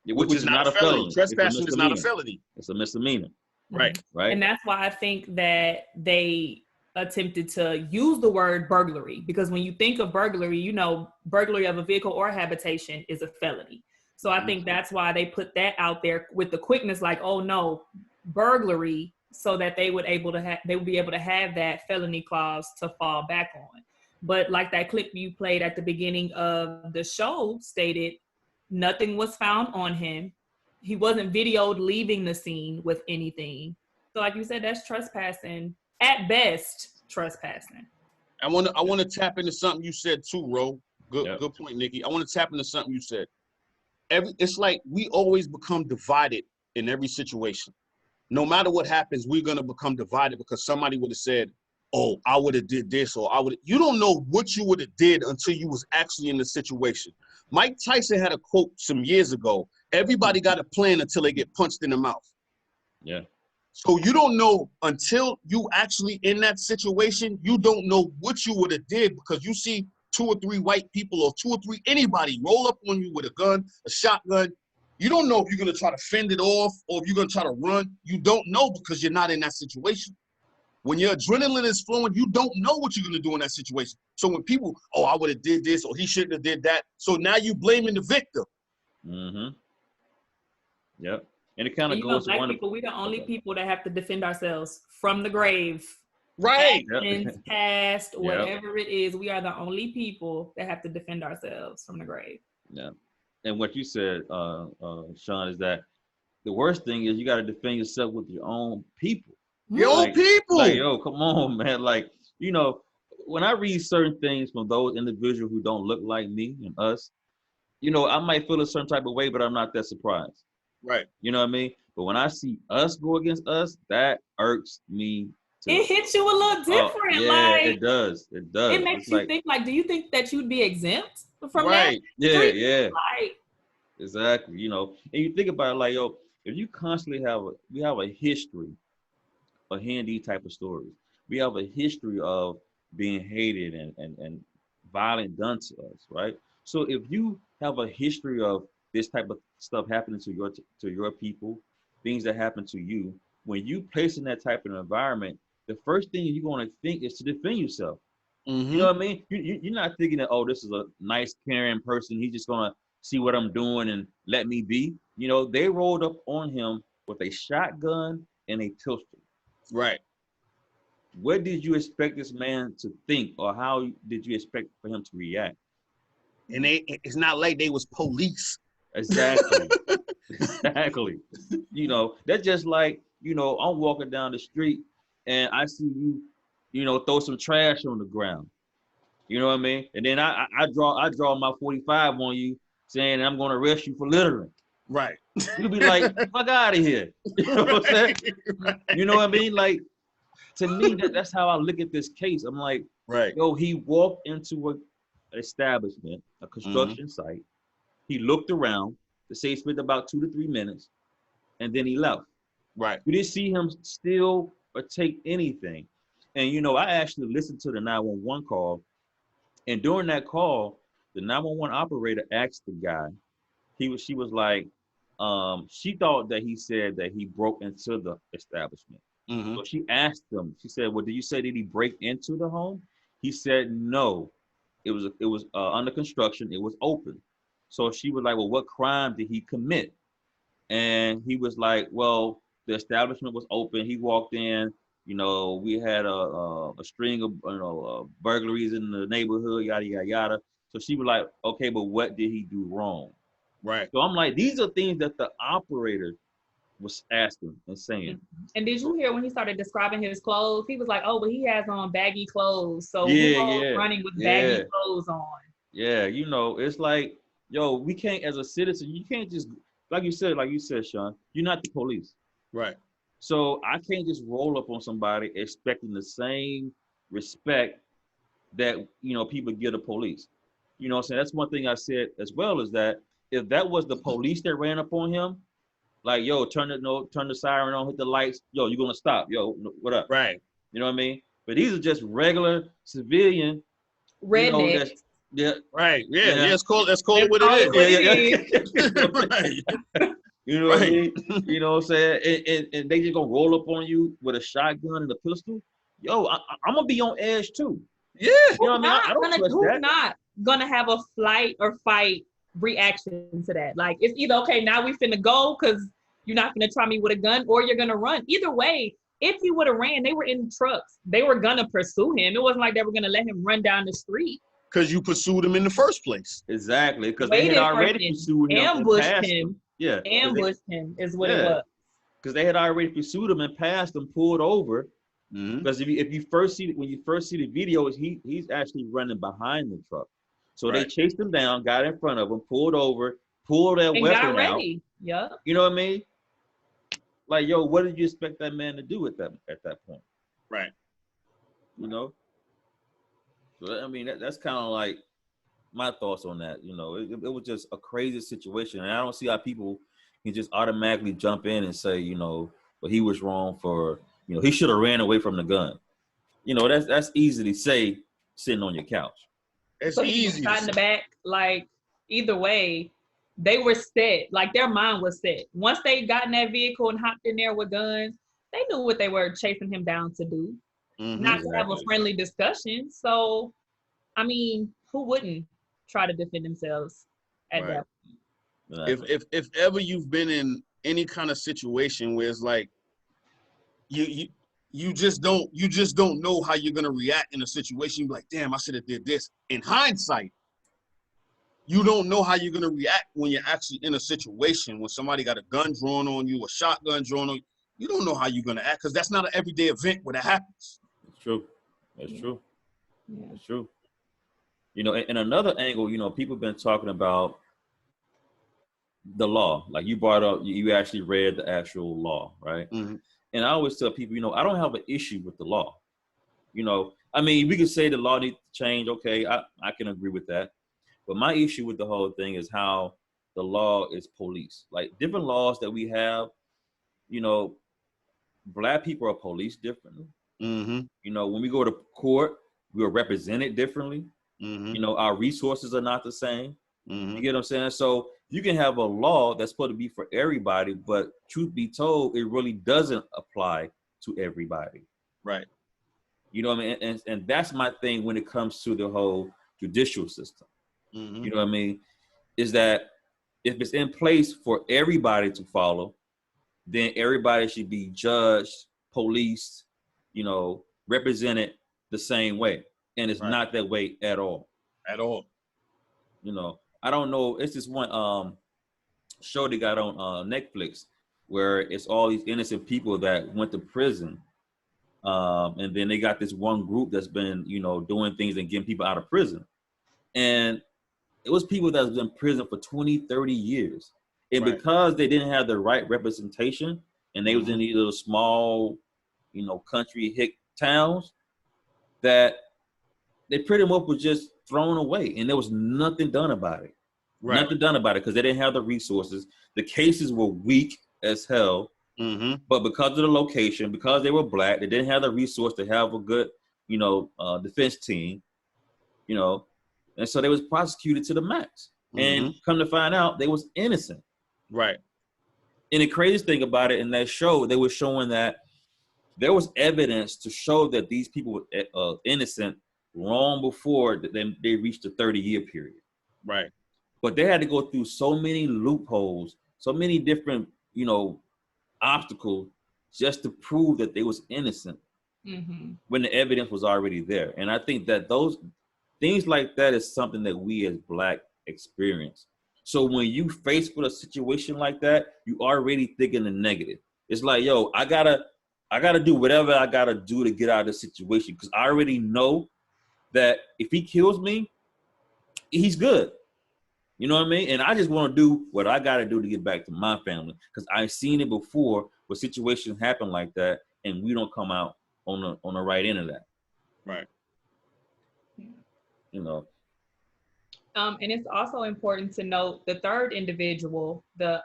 Which is not a felony. Trespassing is not a felony. It's a misdemeanor. Right. Right. And that's why I think that they attempted to use the word burglary, because when you think of burglary, you know, burglary of a vehicle or habitation is a felony. So I think that's why they put that out there with the quickness, like, oh no, burglary, so that they would be able to have that felony clause to fall back on. But like that clip you played at the beginning of the show stated, nothing was found on him. He wasn't videoed leaving the scene with anything. So like you said, that's trespassing, at best, trespassing. I want to tap into something you said too, Ro. Good point, Nikki. I want to tap into something you said. It's like we always become divided in every situation. No matter what happens, we're gonna become divided because somebody would have said, "Oh, I would have did this," or "I would." You don't know what you would have did until you was actually in the situation. Mike Tyson had a quote some years ago: "Everybody got a plan until they get punched in the mouth." Yeah. So you don't know until you actually in that situation, you don't know what you would have did, because you see 2 or 3 white people or 2 or 3 anybody roll up on you with a gun, a shotgun. You don't know if you're gonna try to fend it off or if you're gonna try to run. You don't know because you're not in that situation. When your adrenaline is flowing, you don't know what you're gonna do in that situation. So when people, oh, I would have did this or he shouldn't have did that. So now you blaming the victim. Mm-hmm. Yep. And it kind of you know, goes to black one people, we the only okay. people that have to defend ourselves from the grave. Right. Actions, past, Yep. whatever it is, we are the only people that have to defend ourselves from the grave. Yeah. And what you said, Sean, is that the worst thing is you got to defend yourself with your own people. Your own people. Like, yo, come on, man. Like, you know, when I read certain things from those individuals who don't look like me and us, you know, I might feel a certain type of way, but I'm not that surprised. Right. You know what I mean? But when I see us go against us, that irks me too. It hits you a little different. Yeah, like, it does. It does. It makes you think, like, do you think that you'd be exempt from right. that? Yeah, yeah. Like, exactly. You know, and you think about it like, yo, if you constantly we have a history of hearing these type of stories. We have a history of being hated and violent done to us, right? So if you have a history of this type of stuff happening to your people, things that happen to you, when you place in that type of environment, the first thing you're going to think is to defend yourself. Mm-hmm. You know what I mean? You're not thinking that, oh, this is a nice, caring person. He's just going to see what I'm doing and let me be. You know, they rolled up on him with a shotgun and a pistol. Right. What did you expect this man to think, or how did you expect for him to react? And it's not like they was police. Exactly. Exactly. You know, that's just like, you know, I'm walking down the street and I see you, you know, throw some trash on the ground. You know what I mean? And then I draw my 45 on you, saying I'm going to arrest you for littering. Right. You'll be like, fuck out of here. You know what I'm saying? Right. You know what I mean? Like, to me, that's how I look at this case. I'm like, right. Yo, he walked into an establishment, a construction site. He looked around. The say spent about 2 to 3 minutes, and then he left. Right. We didn't see him steal or take anything. And, you know, I actually listened to the 911 call. And during that call, the 911 operator asked the guy, she was like, she thought that he said that he broke into the establishment. So she asked him, she said, well, did you say, did he break into the home? He said, no, it was under construction. It was open. So she was like, well, what crime did he commit? And he was like, well, the establishment was open. He walked in, you know, we had a string of, you know, burglaries in the neighborhood, yada, yada, yada. So she was like, okay, but what did he do wrong? Right. So I'm like, these are things that the operator was asking and saying. And did you hear when he started describing his clothes? He was like, "Oh, but he has on baggy clothes, so running with baggy clothes on." Yeah, you know, it's like, yo, we can't, as a citizen, you can't just, like you said, Sean, you're not the police. Right. So I can't just roll up on somebody expecting the same respect that, you know, people give the police. You know what I'm saying? That's one thing I said as well, is that if that was the police that ran up on him, like, yo, turn the siren on, hit the lights. Yo, you're gonna stop. Yo, what up? Right. You know what I mean? But these are just regular civilian rednecks. Yeah. Right. Yeah. Yeah. Let's call it what it is. Right. You know what I mean? You know what I'm saying? And they just gonna roll up on you with a shotgun and a pistol. Yo, I'm gonna be on edge too. Yeah. You know what I mean? I don't trust that. Not gonna have a flight or fight reaction to that. Like, it's either, okay, now we finna go because you're not gonna try me with a gun, or you're gonna run. Either way, if he would have ran, they were in trucks. They were gonna pursue him. It wasn't like they were gonna let him run down the street. Because you pursued him in the first place. Exactly. Because they had already pursued him. Ambushed him. Yeah. Ambushed him is what it was. Because they had already pursued him and passed him, pulled over. Because when you first see the video, he's actually running behind the truck. So they chased him down, got in front of him, pulled over, pulled that weapon out. Yeah. You know what I mean? Like, yo, what did you expect that man to do at that point? Right. You know? So, I mean, that's kind of like my thoughts on that. You know, it was just a crazy situation. And I don't see how people can just automatically jump in and say, you know, but he was wrong for, he should have ran away from the gun. That's easy to say sitting on your couch. It's so easy. Shot in the back. Like, either way, they were set. Like, their mind was set. Once they got in that vehicle and hopped in there with guns, they knew what they were chasing him down to do. Not to have a friendly discussion. So, I mean, who wouldn't try to defend themselves at that point? If ever you've been in any kind of situation where it's like you just don't know how you're gonna react in a situation. You're like, damn, I should have did this. In hindsight, you don't know how you're gonna react when you're actually in a situation when somebody got a gun drawn on you, a shotgun drawn on you. You don't know how you're gonna act because that's not an everyday event where that happens. It's true. That's true. Yeah. That's true. In another angle, people have been talking about the law. Like you brought up, you actually read the actual law, right? And I always tell people, I don't have an issue with the law. I mean, we could say the law needs to change. Okay, I can agree with that. But my issue with the whole thing is how the law is policed. Like different laws that we have, Black people are policed differently. When we go to court, we are represented differently. Our resources are not the same. You get what I'm saying? So you can have a law that's supposed to be for everybody, but truth be told, it really doesn't apply to everybody. Right. You know what I mean? And that's my thing when it comes to the whole judicial system. You know what I mean? Is that if it's in place for everybody to follow, then everybody should be judged, policed, represented the same way. And it's not that way at all. At all. I don't know. It's this one show they got on Netflix where it's all these innocent people that went to prison. And then they got this one group that's been, doing things and getting people out of prison. And it was people that's been in prison for 20, 30 years. And because they didn't have the right representation and they was in these little small, country hick towns, that they pretty much was just thrown away and there was nothing done about it. Nothing done about it because they didn't have the resources. The cases were weak as hell, but because of the location, because they were Black, they didn't have the resource to have a good, defense team, and so they was prosecuted to the max. And come to find out, they was innocent. Right. And the craziest thing about it in that show, they were showing that there was evidence to show that these people were innocent long before they reached the 30-year period. Right. But they had to go through so many loopholes, so many different, obstacles just to prove that they was innocent when the evidence was already there. And I think that those things like that is something that we as Black experience. So when you face with a situation like that, you already thinking the negative. It's like, yo, I gotta do whatever I gotta do to get out of this situation because I already know that if he kills me, he's good. You know what I mean? And I just want to do what I got to do to get back to my family because I've seen it before where situations happen like that and we don't come out on the right end of that. Right. And it's also important to note the third individual, the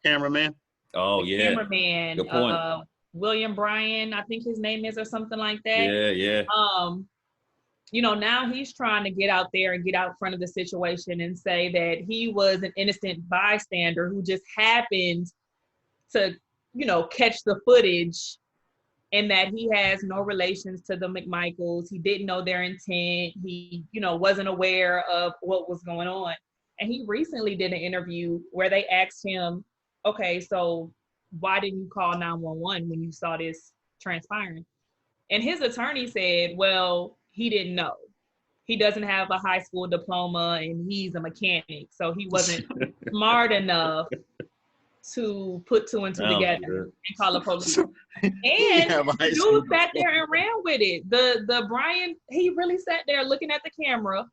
cameraman. Oh, yeah. Cameraman. Good point. William Bryan, I think his name is, or something like that. Yeah. Now he's trying to get out there and get out front of the situation and say that he was an innocent bystander who just happened to, catch the footage and that he has no relations to the McMichaels. He didn't know their intent. He, wasn't aware of what was going on. And he recently did an interview where they asked him, okay, so why didn't you call 911 when you saw this transpiring? And his attorney said, well, he didn't know. He doesn't have a high school diploma and he's a mechanic. So he wasn't smart enough to put two and two together and call the police. And dude sat there and ran with it. The Brian, he really sat there looking at the camera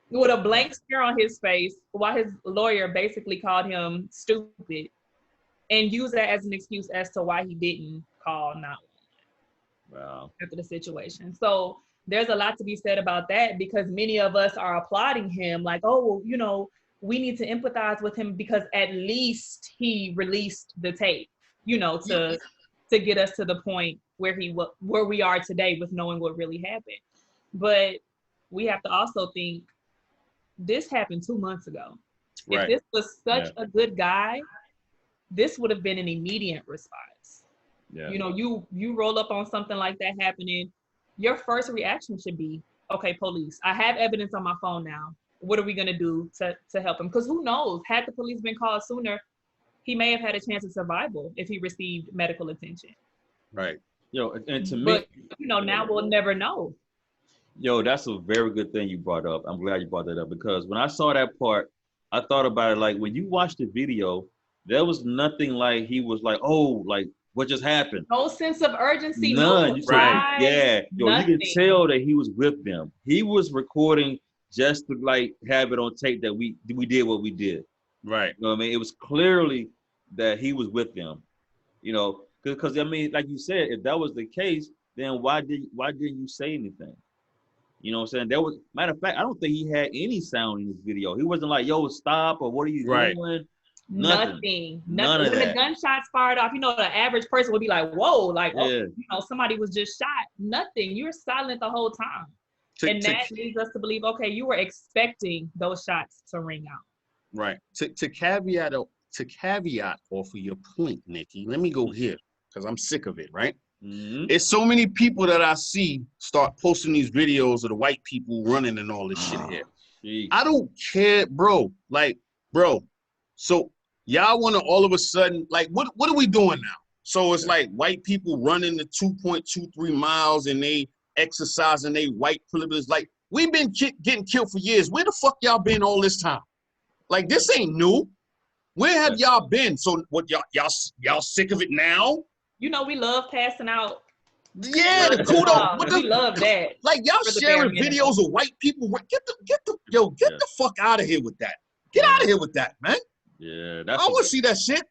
with a blank stare on his face while his lawyer basically called him stupid and used that as an excuse as to why he didn't call 911. Wow. After the situation. So there's a lot to be said about that because many of us are applauding him like, oh, well, we need to empathize with him because at least he released the tape. you know, to get us to the point where we are today with knowing what really happened. But we have to also think this happened 2 months ago. Right. If this was such a good guy, this would have been an immediate response. Yeah. You know, you roll up on something like that happening, your first reaction should be, okay, police, I have evidence on my phone now. What are we gonna do to help him? Because who knows, had the police been called sooner, he may have had a chance of survival if he received medical attention. Right. Yo, and to me, but you know, now we'll never know. Yo, that's a very good thing you brought up. I'm glad you brought that up, because when I saw that part, I thought about it like, when you watch the video, there was nothing like he was like, oh, like what just happened? No sense of urgency. None. No surprise, yeah. Yo, nothing. you can tell that he was with them. He was recording just to like have it on tape that we did what we did. Right. You know what I mean? It was clearly that he was with them. You know, because I mean, like you said, if that was the case, then why didn't you say anything? You know what I'm saying? There was, matter of fact, I don't think he had any sound in his video. He wasn't like, yo, stop, or what are you doing? Nothing. None of when that. The gunshots fired off, you know, the average person would be like, whoa, like, oh, you know, somebody was just shot. Nothing. You were silent the whole time. And that leads us to believe, okay, you were expecting those shots to ring out. Right. To caveat off of your point, Nikki, let me go here, because I'm sick of it, right? Mm-hmm. It's so many people that I see start posting these videos of the white people running and all this shit here. Geez. I don't care, bro. Like, bro, so y'all want to all of a sudden, like, what are we doing now? So it's like white people running the 2.23 miles and they exercising they white privilege. Like, we've been getting killed for years. Where the fuck y'all been all this time? Like, this ain't new. Where have y'all been? So what, y'all sick of it now? You know, we love passing out. Yeah, the kudos. We love that. Like, y'all sharing videos of white people. Get the fuck out of here with that. Get out of here with that, man. Yeah, I want to see that shit.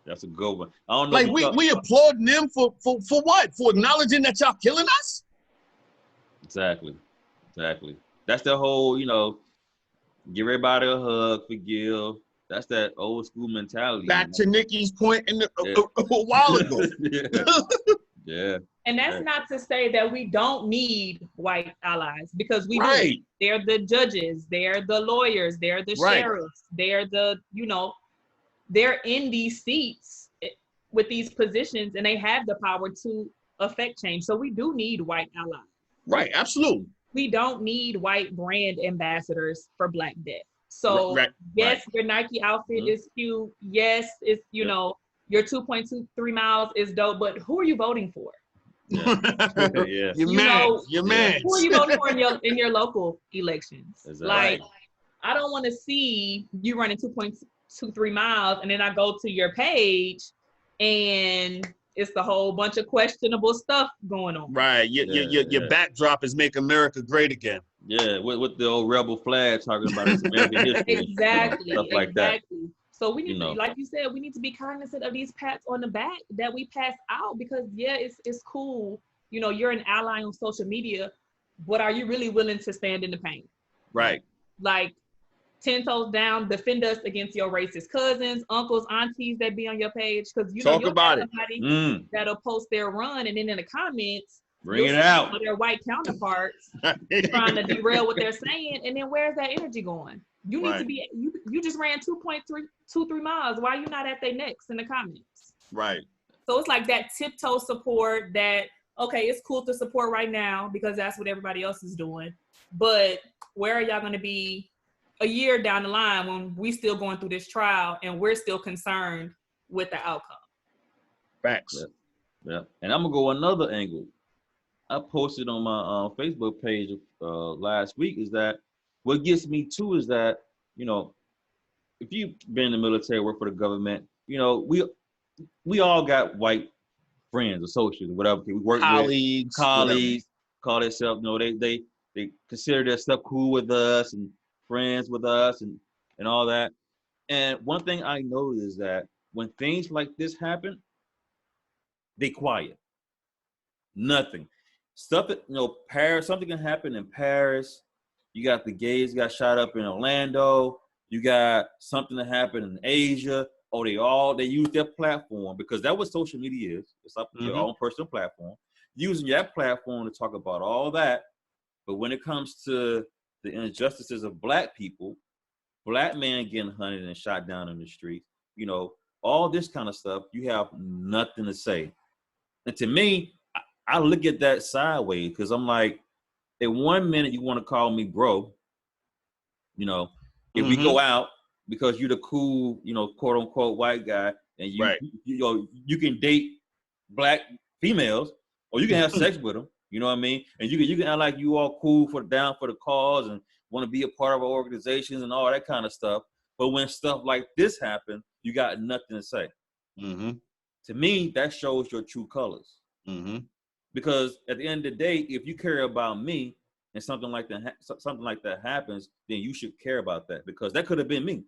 That's a good one. I don't know. Like, we applauding them for what? For acknowledging that y'all killing us? Exactly. That's the whole, you know, give everybody a hug, forgive. That's that old school mentality. Back to Nikki's point a while ago. Yeah. And that's not to say that we don't need white allies, because we do. They're the judges, they're the lawyers, they're the sheriffs, they're the, you know, they're in these seats with these positions and they have the power to affect change. So we do need white allies. Right, absolutely. We don't need white brand ambassadors for Black Death. So yes, your Nike outfit is cute. Yes, it's, you know, your 2.23 miles is dope, but who are you voting for? Your man. Who are you voting for in your local elections? Exactly. Like, I don't want to see you running 2.23 miles and then I go to your page and it's the whole bunch of questionable stuff going on. Right. Your backdrop is Make America Great Again. Yeah, with the old rebel flag talking about American history. Exactly. Stuff like that. So we need to, like you said, we need to be cognizant of these pats on the back that we pass out, because it's cool. You know, you're an ally on social media, but are you really willing to stand in the pain? Right. Like, 10 toes down, defend us against your racist cousins, uncles, aunties that be on your page. Because you know, you'll have somebody that'll post their run, and then in the comments, bring it out. Their white counterparts trying to derail what they're saying, and then where's that energy going? You need to be. You just ran 2.23 miles. Why are you not at their necks in the comments? Right. So it's like that tiptoe support. That okay, it's cool to support right now because that's what everybody else is doing. But where are y'all going to be a year down the line when we still going through this trial and we're still concerned with the outcome? Facts. Yeah. And I'm gonna go another angle. I posted on my Facebook page last week is that what gets me too is that, you know, if you've been in the military, work for the government, you know, we all got white friends, associates, whatever. We work with colleagues, call themselves, you know, they consider their stuff cool with us and friends with us and all that. And one thing I noticed is that when things like this happen, they quiet. Nothing. Stuff that, you know, Paris, something can happen in Paris. You got the gays got shot up in Orlando. You got something that happened in Asia. or they use their platform, because that's what social media is. It's like your own personal platform, using that platform to talk about all that. But when it comes to the injustices of black people, black men getting hunted and shot down in the streets, all this kind of stuff, you have nothing to say. And to me, I look at that sideways, because I'm like, in 1 minute you want to call me bro, if we go out because you're the cool, quote unquote white guy, and you can date black females, or you can have sex with them, you know what I mean? And you can act like you all cool down for the cause and want to be a part of our organizations and all that kind of stuff. But when stuff like this happens, you got nothing to say. To me, that shows your true colors. Because at the end of the day, if you care about me and something like that happens, then you should care about that, because that could have been me.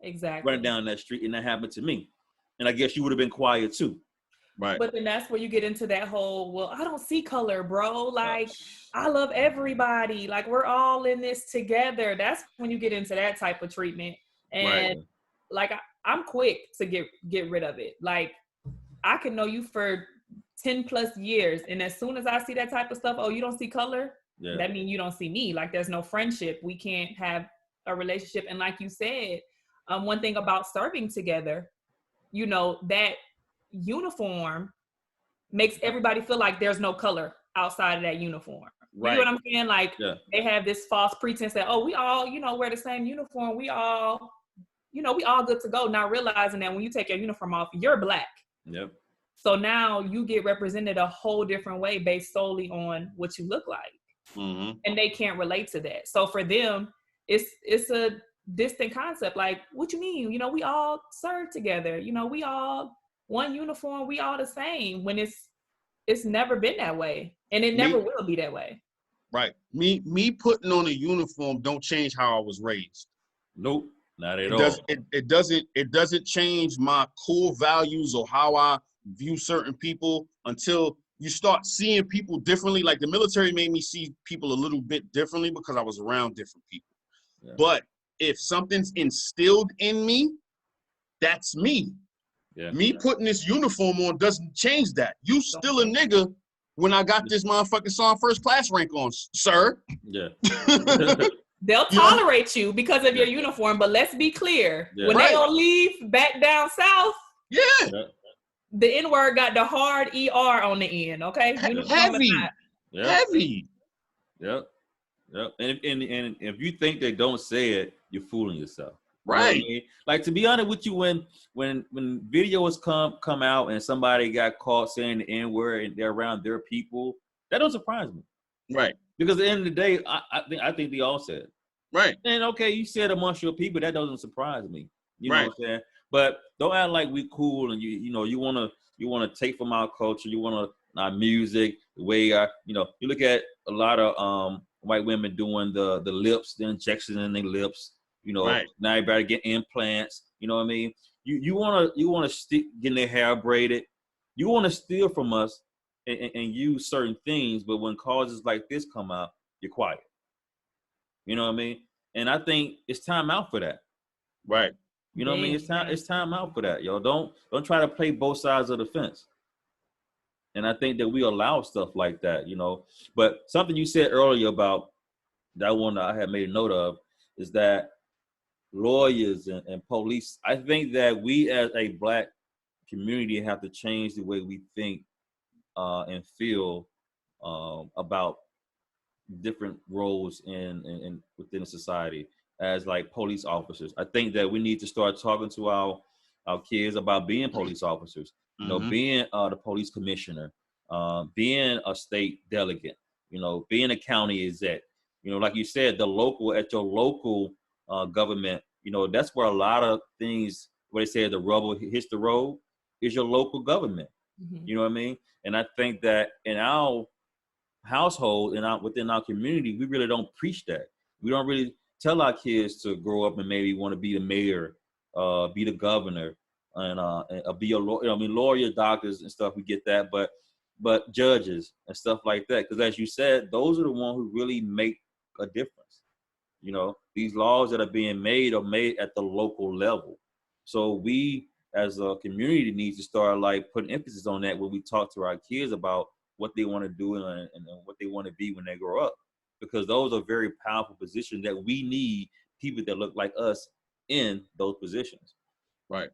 Exactly. Running down that street and that happened to me. And I guess you would have been quiet too. Right. But then that's where you get into that whole, well, I don't see color, bro. Like, I love everybody. Like, we're all in this together. That's when you get into that type of treatment. And like, I'm quick to get rid of it. Like, I can know you for 10 plus years. And as soon as I see that type of stuff, oh, you don't see color? That means you don't see me. Like, there's no friendship. We can't have a relationship. And like you said, one thing about serving together, that uniform makes everybody feel like there's no color outside of that uniform. You know what I'm saying? Like, they have this false pretense that, oh, we all, wear the same uniform. We all, we all good to go. Not realizing that when you take your uniform off, you're black. Yep. So now you get represented a whole different way based solely on what you look like. And they can't relate to that. So for them, it's a distant concept. Like, what you mean? We all serve together. We all one uniform. We all the same. When it's never been that way, and it never will be that way. Right. Me putting on a uniform don't change how I was raised. Nope, not at all. It doesn't change my core values or how I view certain people until you start seeing people differently. Like, the military made me see people a little bit differently because I was around different people. But if something's instilled in me, that's me. Me putting this uniform on doesn't change that. You still a nigga when I got this motherfucking Psalm first class rank on, sir. They'll tolerate you because of your uniform, but let's be clear. When they gonna leave back down south, the N-word got the hard ER on the end, okay? Heavy. Yep. And if you think they don't say it, you're fooling yourself. Right. You know what I mean? Like, to be honest with you, when videos come out and somebody got caught saying the N-word and they're around their people, that don't surprise me. Right. Because at the end of the day, I think they all said it. Right. And okay, you said amongst your people, that doesn't surprise me. You know what I'm saying? But don't act like we cool and you wanna take from our culture, you wanna our music, the way you look at a lot of white women doing the lips, the injections in their lips. Now everybody get implants. You know what I mean? You wanna stick getting their hair braided. You wanna steal from us and use certain things, but when causes like this come out, you're quiet. You know what I mean? And I think it's time out for that. Right. You know what I mean? It's time out for that, yo. Don't try to play both sides of the fence. And I think that we allow stuff like that, But something you said earlier about that one that I had made a note of is that lawyers and police, I think that we as a black community have to change the way we think and feel about different roles in within society as like police officers. I think that we need to start talking to our kids about being police officers, being the police commissioner, being a state delegate, being a county exec, like you said, at your local government, that's where a lot of things, where they say the rubber hits the road, is your local government. You know what I mean? And I think that in our household and within our community, we really don't preach that. We don't really tell our kids to grow up and maybe want to be the mayor, be the governor, and be a lawyer. Lawyers, doctors, and stuff. We get that, but judges and stuff like that. Because as you said, those are the ones who really make a difference. These laws that are being made are made at the local level. So we as a community needs to start like putting emphasis on that when we talk to our kids about what they want to do and what they want to be when they grow up, because those are very powerful positions that we need people that look like us in those positions. Right.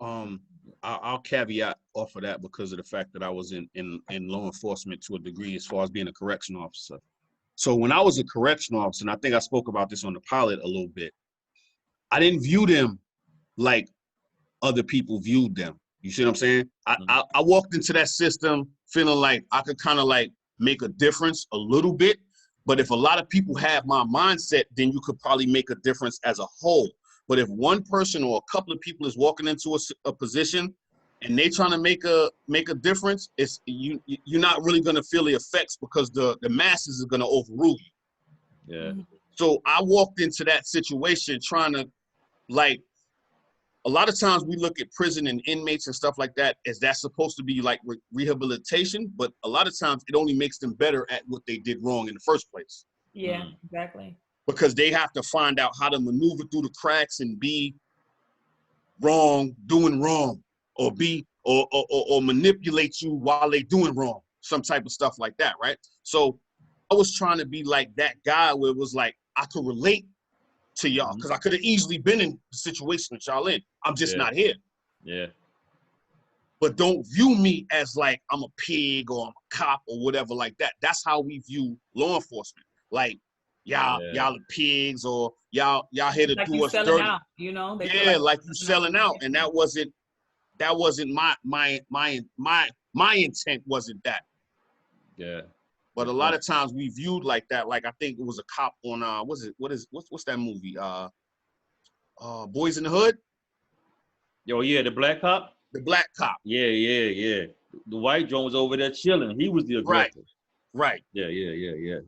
I'll caveat off of that because of the fact that I was in law enforcement to a degree as far as being a correction officer. So when I was a correction officer, and I think I spoke about this on the pilot a little bit, I didn't view them like other people viewed them. You see what I'm saying? I walked into that system feeling like I could kind of like make a difference a little bit. But if a lot of people have my mindset, then you could probably make a difference as a whole. But if one person or a couple of people is walking into a position and they trying to make a difference, it's you're not really going to feel the effects because the masses are going to overrule you. Yeah. So I walked into that situation trying to, like, a lot of times we look at prison and inmates and stuff like that as that's supposed to be like rehabilitation, but a lot of times it only makes them better at what they did wrong in the first place. Yeah, exactly. Because they have to find out how to maneuver through the cracks and be wrong, doing wrong, or be or manipulate you while they doing wrong, some type of stuff like that, right? So I was trying to be like that guy where it was like I could relate to y'all because I could have easily been in the situation that y'all in. I'm just not here. Yeah. But don't view me as like I'm a pig or I'm a cop or whatever like that. That's how we view law enforcement. Like y'all are pigs, or y'all here to like do us selling dirty. out, you know? They like you selling out, and that wasn't my intent wasn't that. Yeah. But a lot of times we viewed like that. Like I think it was a cop on what's that movie? Boys in the Hood. Yo, yeah, the black cop. The black cop. Yeah. The white John was over there chilling. He was the aggressor. Right. Yeah.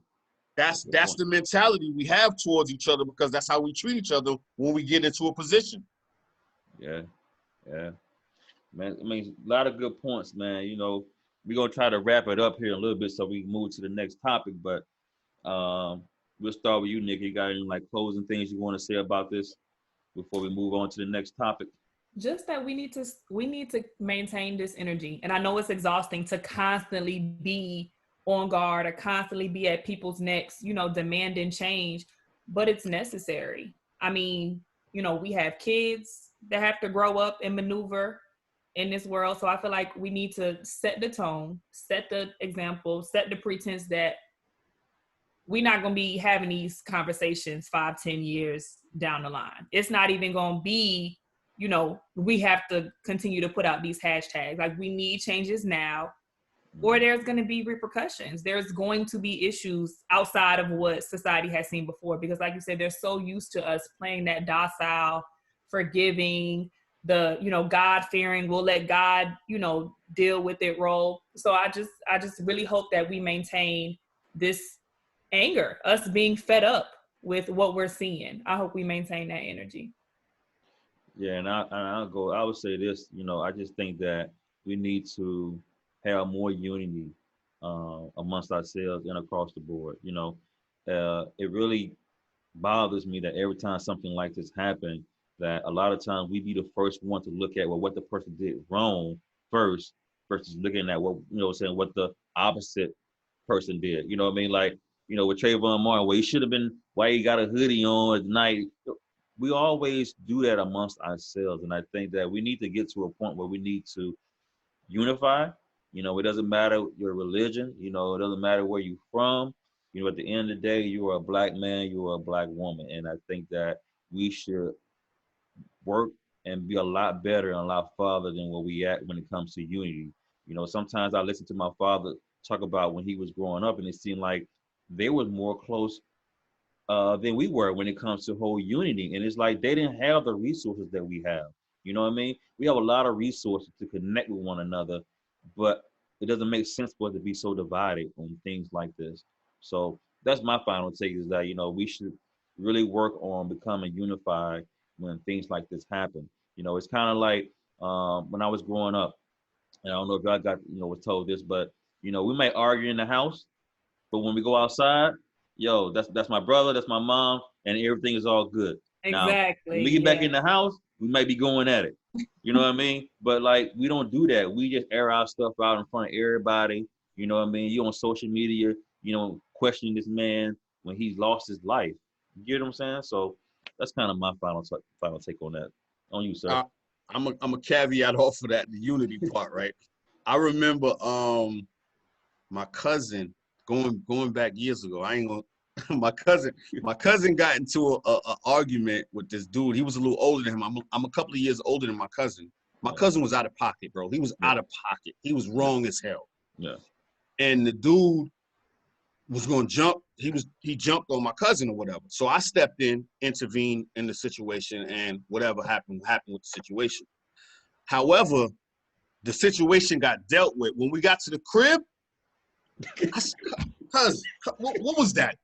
That's the mentality we have towards each other because that's how we treat each other when we get into a position. Yeah. Man, I mean, a lot of good points, man. You know, we're gonna try to wrap it up here a little bit so we can move to the next topic. But we'll start with you, Nick. You got any like closing things you want to say about this before we move on to the next topic? Just that we need to maintain this energy. And I know it's exhausting to constantly be on guard or constantly be at people's necks, you know, demanding change, but it's necessary. I mean, you know, we have kids that have to grow up and maneuver in this world. So I feel like we need to set the tone, set the example, set the pretense that we're not going to be having these conversations 5-10 years down the line. It's not even going to be, you know, we have to continue to put out these hashtags. Like we need changes now, or there's going to be repercussions. There's going to be issues outside of what society has seen before, because like you said, they're so used to us playing that docile, forgiving, the, you know, God-fearing, we'll let God, you know, deal with it role. So I just really hope that we maintain this anger, us being fed up with what we're seeing. I hope we maintain that energy. Yeah, and I would say this, you know, I just think that we need to have more unity amongst ourselves and across the board. You know, it really bothers me that every time something like this happens, that a lot of times we be the first one to look at what the person did wrong first versus looking at what, you know, saying what the opposite person did. You know what I mean? Like, you know, with Trayvon Martin, where he should have been, why he got a hoodie on at night. We always do that amongst ourselves. And I think that we need to get to a point where we need to unify. You know, it doesn't matter your religion, you know, it doesn't matter where you're from. You know, at the end of the day, you are a black man, you are a black woman. And I think that we should work and be a lot better and a lot farther than where we at when it comes to unity. You know, sometimes I listen to my father talk about when he was growing up, and it seemed like they were more close than we were when it comes to whole unity. And it's like they didn't have the resources that we have. You know what I mean? We have a lot of resources to connect with one another, but it doesn't make sense for it to be so divided on things like this. So that's my final take, is that, you know, we should really work on becoming unified when things like this happen. You know, it's kind of like when I was growing up, and I don't know if y'all got, you know, was told this, but, you know, we might argue in the house, but when we go outside, yo, that's my brother, that's my mom, and everything is all good. Exactly. Now, when we get back in the house, we might be going at it. You know what I mean? But like, we don't do that. We just air our stuff out in front of everybody. You know what I mean? You on social media, questioning this man when he's lost his life. You get what I'm saying? So that's kind of my final take on that. On you, sir. I'm a caveat off of that, the unity part, right? I remember my cousin going back years ago. I ain't gonna. My cousin got into a argument with this dude. He was a little older than him. I'm a couple of years older than my cousin. My cousin was out of pocket, bro. He was out of pocket. He was wrong as hell. Yeah. And the dude was gonna jump. He jumped on my cousin or whatever. So I stepped in, intervened in the situation, and whatever happened with the situation. However, the situation got dealt with. When we got to the crib, I said, cousin, what was that?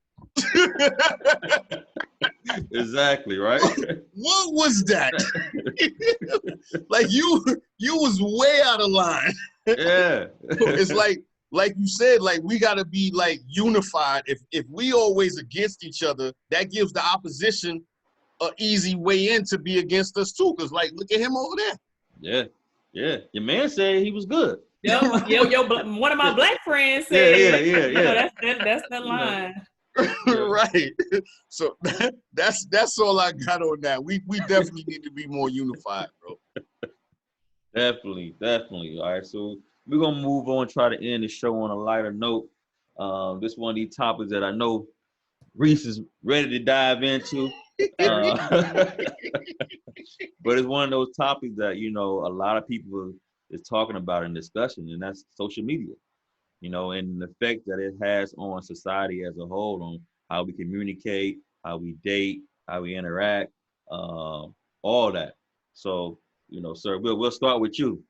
Exactly, right? What was that? Like you was way out of line. Yeah. It's like you said, like we gotta be like unified. If we always against each other, that gives the opposition an easy way in to be against us too. Cause like, look at him over there. Yeah. Your man said he was good. Yo, one of my black friends said, yeah. That's the line. Right. So that's all I got on that. We definitely need to be more unified, bro. Definitely. All right, so we're gonna move on, try to end the show on a lighter note. This one of these topics that I know Reese is ready to dive into. But it's one of those topics that a lot of people is talking about and discussing, and that's social media. And the effect that it has on society as a whole, on how we communicate, how we date, how we interact, all that. So, sir, we'll start with you.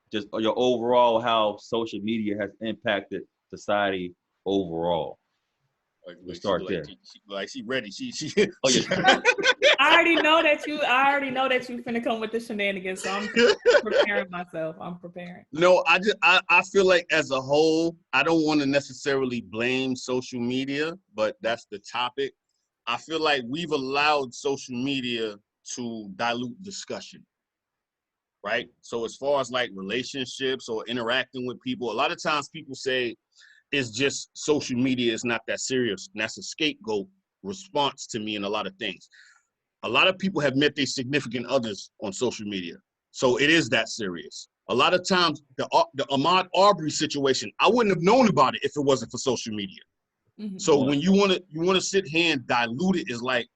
Just your overall, how social media has impacted society overall. We'll start there. She ready. She. Oh yeah. I already know that you finna come with the shenanigans, so I'm preparing myself. I'm preparing. No, I feel like as a whole, I don't want to necessarily blame social media, but that's the topic. I feel like we've allowed social media to dilute discussion, right? So as far as like relationships or interacting with people, a lot of times people say it's just social media is not that serious. And that's a scapegoat response to me in a lot of things. A lot of people have met their significant others on social media. So it is that serious. A lot of times, the Ahmaud Arbery situation, I wouldn't have known about it if it wasn't for social media. Mm-hmm. So when you want to sit here and dilute it, is like,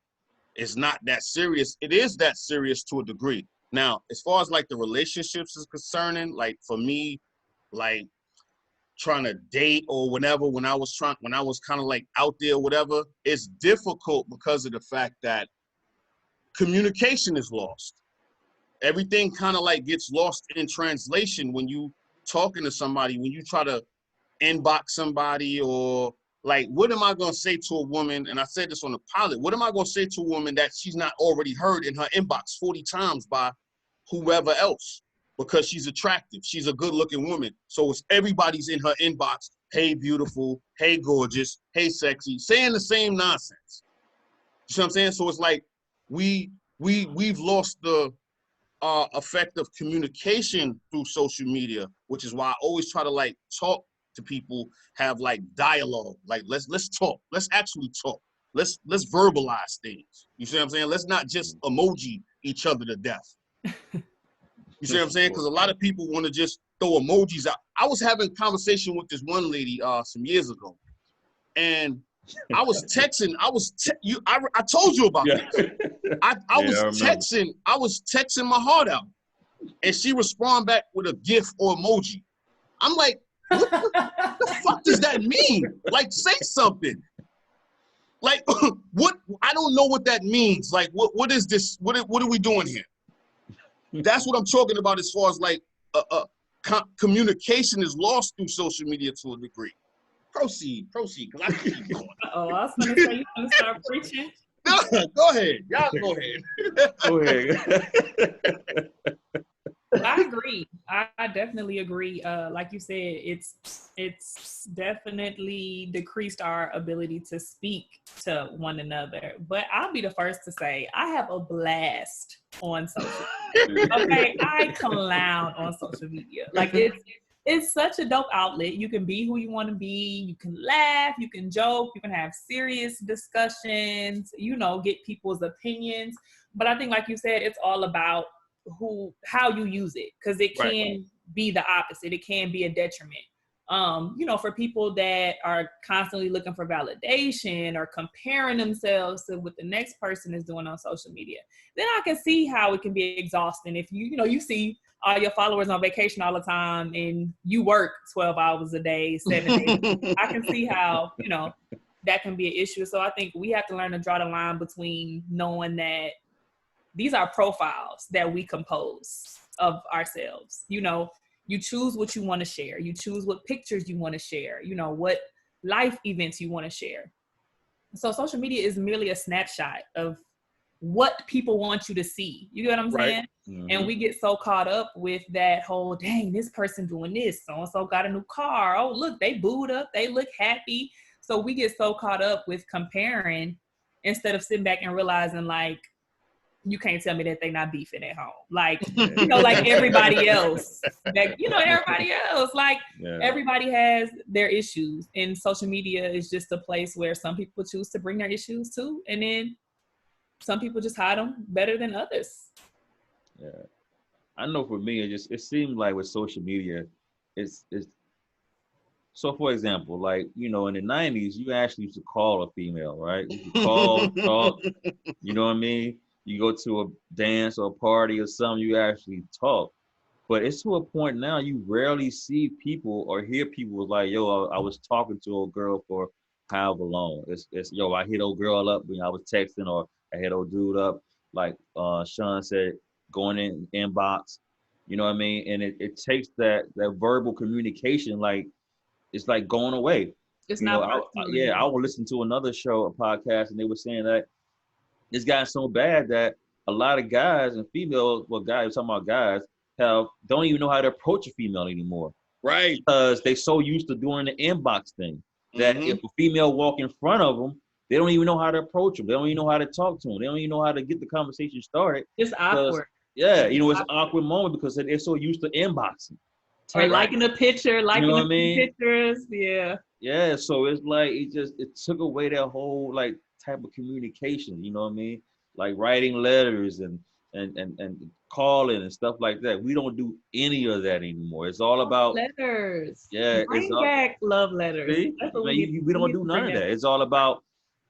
it's not that serious. It is that serious to a degree. Now, as far as like the relationships is concerning, like for me, like trying to date or whatever, when I was kind of like out there, whatever, it's difficult because of the fact that communication is lost. Everything kind of like gets lost in translation when you talking to somebody, when you try to inbox somebody, or like, what am I going to say to a woman? And I said this on the pilot. What am I going to say to a woman that she's not already heard in her inbox 40 times by whoever else? Because she's attractive. She's a good looking woman. So it's everybody's in her inbox. Hey, beautiful. Hey, gorgeous. Hey, sexy. Saying the same nonsense. You see what I'm saying? So it's like we've lost the effect of communication through social media, which is why I always try to like talk to people, have like dialogue. Like let's talk. Let's actually talk. Let's verbalize things. You see what I'm saying? Let's not just emoji each other to death. You see what I'm saying? Because a lot of people want to just throw emojis out. I was having a conversation with this one lady some years ago, and I was texting. I told you about this. I was texting my heart out, and she responded back with a GIF or emoji. I'm like, what the fuck does that mean? Like, say something. Like, what? I don't know what that means. Like, what is this? What are we doing here? That's what I'm talking about as far as like communication is lost through social media to a degree. Proceed, because I can keep going. Oh, I was going to say, you want to start preaching? No, go ahead. Y'all go ahead. Go ahead. I agree. I definitely agree. Like you said, it's definitely decreased our ability to speak to one another. But I'll be the first to say I have a blast on social media. Okay, I clown on social media. Like it's such a dope outlet. You can be who you want to be. You can laugh. You can joke. You can have serious discussions. You know, get people's opinions. But I think, like you said, it's all about how you use it, because it can be the opposite. It can be a detriment. You know, for people that are constantly looking for validation or comparing themselves to what the next person is doing on social media, then I can see how it can be exhausting if you see all your followers on vacation all the time and you work 12 hours a day, 7 days. I can see how, that can be an issue. So I think we have to learn to draw the line between knowing that these are profiles that we compose of ourselves. You choose what you want to share. You choose what pictures you want to share, what life events you want to share. So social media is merely a snapshot of what people want you to see. You get what I'm saying? Mm-hmm. And we get so caught up with that whole, dang, this person doing this. So-and-so got a new car. Oh, look, they booed up. They look happy. So we get so caught up with comparing instead of sitting back and realizing, like, you can't tell me that they're not beefing at home. Like, like everybody else. Everybody else. Like, everybody has their issues. And social media is just a place where some people choose to bring their issues to. And then some people just hide them better than others. Yeah. I know for me, it seems like with social media, it's so for example, like, in the 90s, you actually used to call a female, right? You could call, talk, you know what I mean? You go to a dance or a party or something, you actually talk. But it's to a point now, you rarely see people or hear people like, yo, I was talking to a girl for however long. It's yo, I hit old girl up when I was texting, or I hit old dude up, like Sean said, going in inbox, you know what I mean? And it takes that verbal communication, like, it's like going away. It's not personal. I would listen to another show, a podcast, and they were saying that it's gotten so bad that a lot of guys and females, talking about guys, don't even know how to approach a female anymore. Right. Because they so used to doing the inbox thing that if a female walk in front of them, they don't even know how to approach them. They don't even know how to talk to them. They don't even know how to get the conversation started. It's awkward. Yeah, it's an awkward moment because they're so used to inboxing. Or liking a picture, pictures. Yeah. Yeah, so it's like it took away that whole like type of communication, you know what I mean? Like writing letters and calling and stuff like that. We don't do any of that anymore. It's all about letters. Yeah, bring back love letters. See? We don't do none of that. It's all about,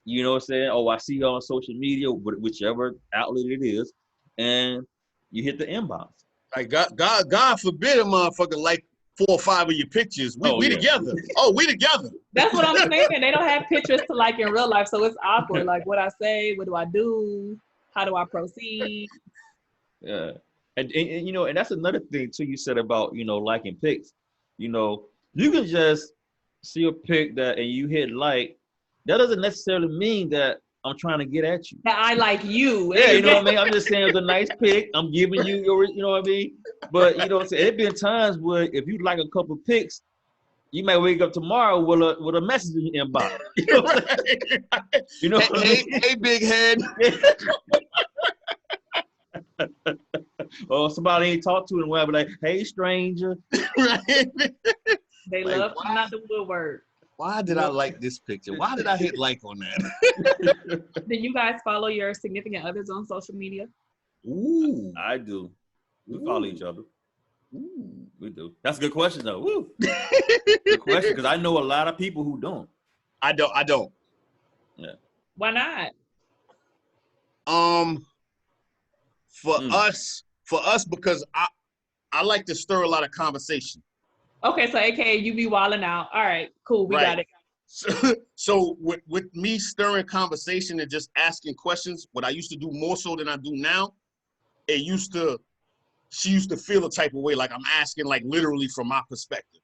you know what I'm saying? Oh, I see you on social media, whichever outlet it is, and you hit the inbox. Like God forbid a motherfucker like 4 or 5 of your pictures. We together. Oh, we together. That's what I'm saying. They don't have pictures to like in real life, so it's awkward. Like, what I say, what do I do? How do I proceed? Yeah, and that's another thing too. You said about liking pics. You can just see a pic and you hit like. That doesn't necessarily mean that I'm trying to get at you. That I like you. Yeah, you know what I mean? I'm just saying it's a nice pic. I'm giving you your, you know what I mean? But you know what I'm saying? There's been times where if you like a couple pics, you might wake up tomorrow with a message in your inbox. You know what I'm saying? You know what I mean? Hey, big head. Or somebody ain't talked to in a while, but like, hey, stranger. They love coming out the woodwork. Why did I like this picture? Why did I hit like on that? Do you guys follow your significant others on social media? Ooh, I do. We follow each other. Ooh, we do. That's a good question, though. Woo. Good question, because I know a lot of people who don't. I don't. Yeah. Why not? For us, because I like to stir a lot of conversation. Okay, so AKA you be wilding out. All right, cool, we got it. So with me stirring conversation and just asking questions, what I used to do more so than I do now, she used to feel a type of way, like I'm asking like literally from my perspective.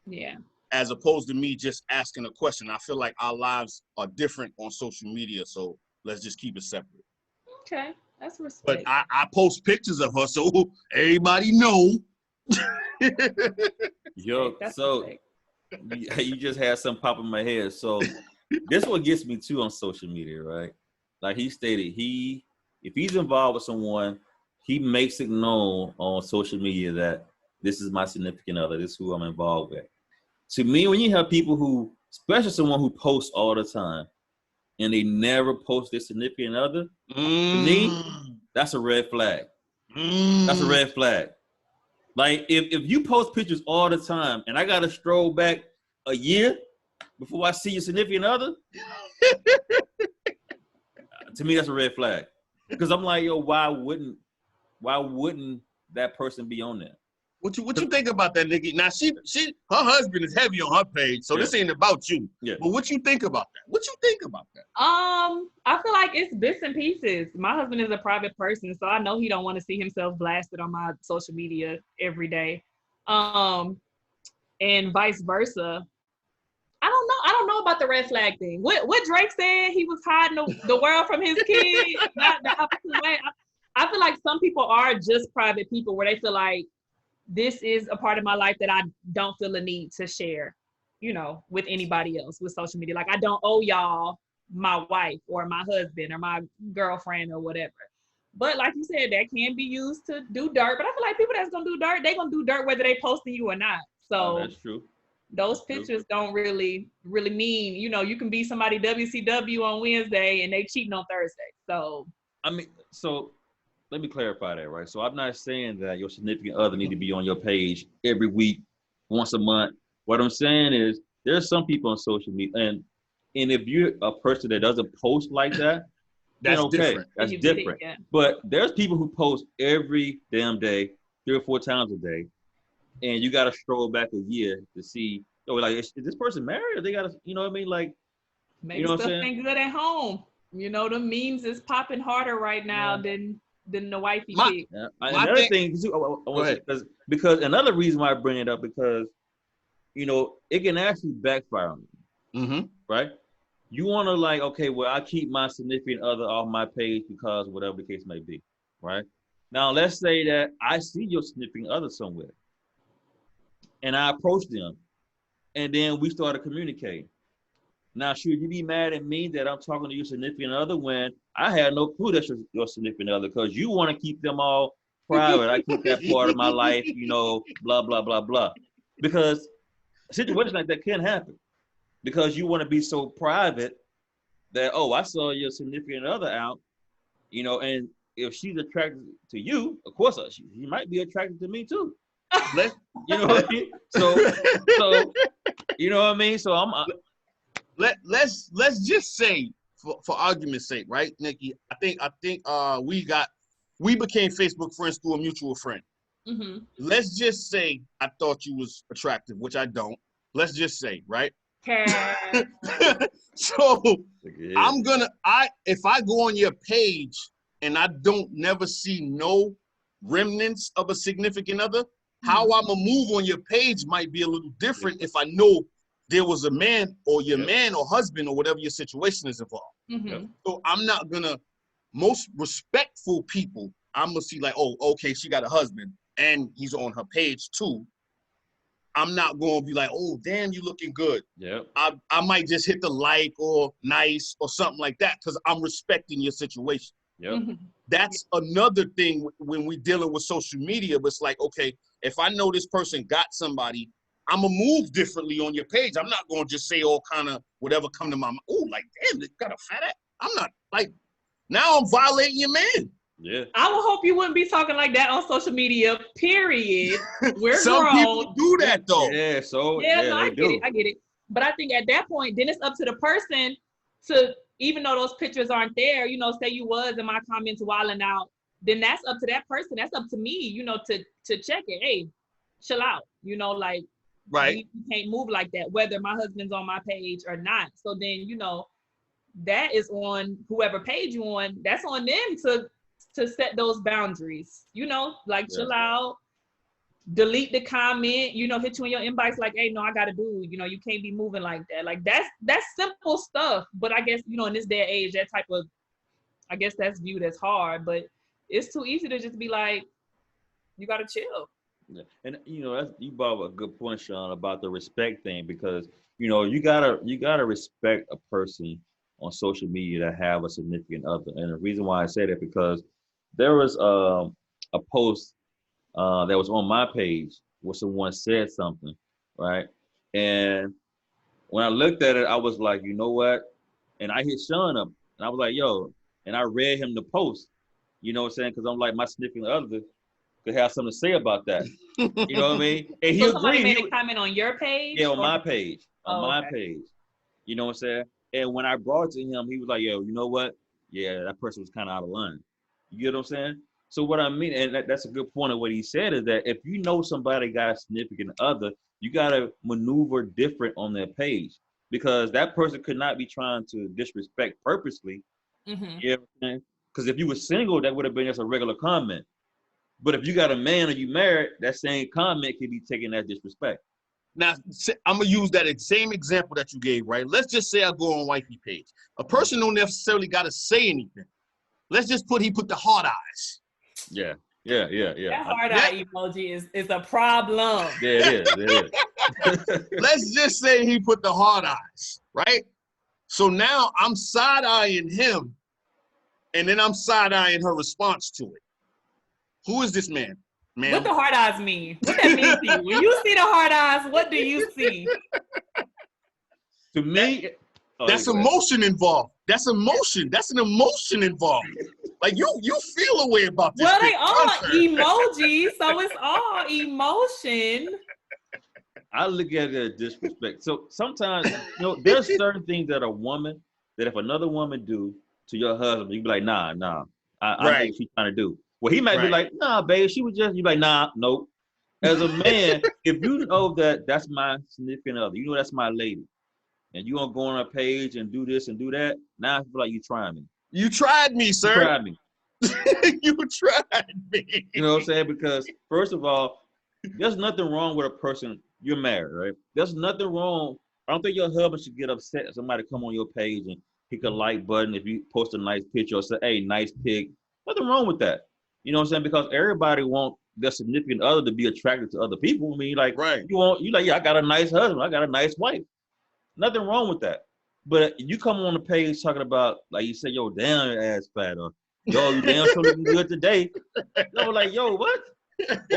Yeah. As opposed to me just asking a question. I feel like our lives are different on social media, so let's just keep it separate. Okay. That's respect. But I post pictures of her so everybody know. Yo, That's so respect. you just had something pop in my head. So this what gets me too on social media, right? Like he stated, if he's involved with someone, he makes it known on social media that this is my significant other, this is who I'm involved with. To me, when you have people who, especially someone who posts all the time, and they never post their significant other, to me, that's a red flag. That's a red flag. Like if you post pictures all the time and I gotta stroll back a year before I see your significant other, to me that's a red flag. Because I'm like, yo, why wouldn't that person be on there? What you think about that, Nikki? Now her husband is heavy on her page, so this ain't about you. Yeah. But what you think about that? What you think about that? I feel like it's bits and pieces. My husband is a private person, so I know he don't want to see himself blasted on my social media every day. And vice versa. I don't know about the red flag thing. What Drake said, he was hiding the world from his kid. Not the opposite way. I feel like some people are just private people where they feel like this is a part of my life that I don't feel a need to share, with anybody else with social media. Like I don't owe y'all my wife or my husband or my girlfriend or whatever. But like you said, that can be used to do dirt. But I feel like people that's gonna do dirt, they gonna do dirt whether they posting you or not. So that's true. Those pictures don't really mean, you can be somebody WCW on Wednesday and they cheating on Thursday. So let me clarify that, right? So I'm not saying that your significant other need to be on your page every week, once a month. What I'm saying is there's some people on social media, and if you're a person that doesn't post like that, that's okay, different. That's different. Yeah. But there's people who post every damn day, 3 or 4 times a day, and you got to stroll back a year to see, like, is this person married? Or they got to, you know what I mean? Like, maybe stuff ain't good at home. The memes is popping harder right now than the wifey pick. Another thing, because another reason why I bring it up, because, it can actually backfire on you, right? You want to like, okay, well, I keep my significant other off my page because whatever the case may be, right? Now, let's say that I see your significant other somewhere, and I approach them, and then we started communicating. Now, should you be mad at me that I'm talking to your significant other when I had no clue that's your significant other, because you want to keep them all private? I keep that part of my life, blah, blah, blah, blah. Because a situation like that can happen because you want to be so private that, oh, I saw your significant other out, and if she's attracted to you, of course, she might be attracted to me too. You know what I mean? So, you know what I mean? So let's just say, for argument's sake, right, Nikki? I think we became Facebook friends through a mutual friend. Mm-hmm. Let's just say I thought you was attractive, which I don't. Let's just say, right? So if I go on your page and I don't never see no remnants of a significant other, how I'ma move on your page might be a little different if I know there was a man or your man or husband or whatever your situation is involved. Mm-hmm. So I'm not gonna, most respectful people, I'm gonna see like, oh, okay, she got a husband and he's on her page too. I'm not gonna be like, oh, damn, you looking good. Yeah. I might just hit the like or nice or something like that because I'm respecting your situation. Yep. Mm-hmm. That's another thing when we dealing with social media. But it's like, okay, if I know this person got somebody, I'm gonna move differently on your page. I'm not gonna just say all kind of whatever come to my mind. Oh, like, damn, they got a fat ass. I'm not like, now I'm violating your man. Yeah. I would hope you wouldn't be talking like that on social media, period. We're Some grown. people do that though. Yeah, so no, I get it. But I think at that point, then it's up to the person to, even though those pictures aren't there, say you was in my comments wilding out, then that's up to that person. That's up to me, to check it. Hey, chill out. Like, right. You can't move like that, whether my husband's on my page or not. So then, that is on whoever page you on, that's on them to set those boundaries, chill out, delete the comment, hit you in your inbox like, hey, no, I gotta do, you can't be moving like that. Like that's simple stuff. But I guess, in this day and age, that type of, I guess that's viewed as hard, but it's too easy to just be like, you gotta chill. Yeah. And you brought up a good point, Sean, about the respect thing, because you gotta respect a person on social media that have a significant other. And the reason why I say that, because there was a post that was on my page where someone said something, right? And when I looked at it, I was like, you know what? And I hit Sean up, and I was like, yo, and I read him the post, you know what I'm saying? Because I'm like, my significant other could have something to say about that. You know what I mean? And he So somebody agreed. made a comment on your page? Yeah, on my page. On my okay. page. You know what I'm saying? And when I brought it to him, he was like, yo, you know what? Yeah, that person was kind of out of line. You get what I'm saying? So what I mean, and that's a good point of what he said, is that if you know somebody got a significant other, you got to maneuver different on their page, because that person could not be trying to disrespect purposely. Mm-hmm. You know what I'm saying? Because if you were single, that would have been just a regular comment. But if you got a man or you married, that same comment can be taken as disrespect. Now, I'm going to use that same example that you gave, right? Let's just say I go on wifey page. A person don't necessarily got to say anything. Let's just he put the heart eyes. Yeah. That heart eye emoji is a problem. Yeah, it is. Let's just say he put the heart eyes, right? So now I'm side-eyeing him, and then I'm side-eyeing her response to it. Who is this man? Ma'am? What the heart eyes mean? What that mean to you? When you see the heart eyes, what do you see? To me, that's emotion involved. That's emotion. That's an emotion involved. Like you feel a way about this. Well, they all emojis, so it's all emotion. I look at it as disrespect. So sometimes, there's certain things that a woman, that if another woman do to your husband, you be like, nah, I know what she's trying to do. Well, he might be like, nah, babe, she was just, you be like, nah, nope. As a man, if you know that that's my significant other, you know that's my lady, and you gonna go on a page and do this and do that, now I feel like you trying me. You tried me, sir. You tried me. You tried me. You know what I'm saying? Because first of all, there's nothing wrong with a person. You're married, right? There's nothing wrong. I don't think your husband should get upset if somebody come on your page and click a like button if you post a nice picture or say, hey, nice pic. Nothing wrong with that. You know what I'm saying? Because everybody wants their significant other to be attracted to other people. I mean, like, you like, yeah, I got a nice husband. I got a nice wife. Nothing wrong with that. But you come on the page talking about, like you said, yo, damn, your ass fat, or yo, you damn sure looking good today. Like, yo, what?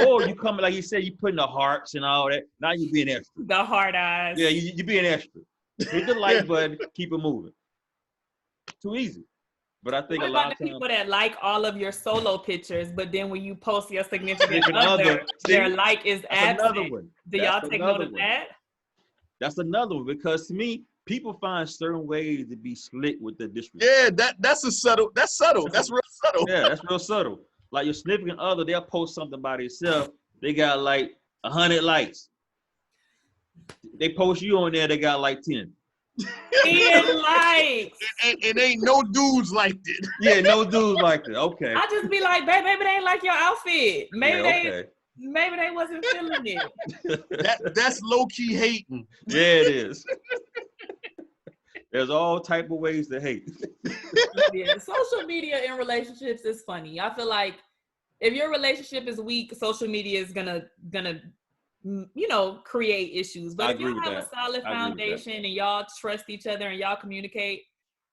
Or you come, like you said, you putting the hearts and all that. Now you being extra. The heart eyes. Yeah, you being extra. Hit the like button, keep it moving. Too easy. But I think what a lot about of the times, people that like all of your solo pictures, but then when you post your significant other, their like is absent. Another one. Do y'all take note of that? That's another one, because to me, people find certain ways to be slick with the disrespect. Yeah, that's subtle. That's real subtle. Yeah, that's real subtle. Like your significant other, they'll post something by themselves. They got like 100 likes. They post you on there, they got like 10. 10 likes. And ain't no dudes liked it. Yeah, no dudes liked it. Okay. I just be like, babe, maybe they ain't like your outfit. Maybe they wasn't feeling it. That's low-key hating. Yeah, it is. There's all type of ways to hate. Yeah, social media in relationships is funny. I feel like if your relationship is weak, social media is gonna create issues. But if y'all have a solid foundation and y'all trust each other and y'all communicate,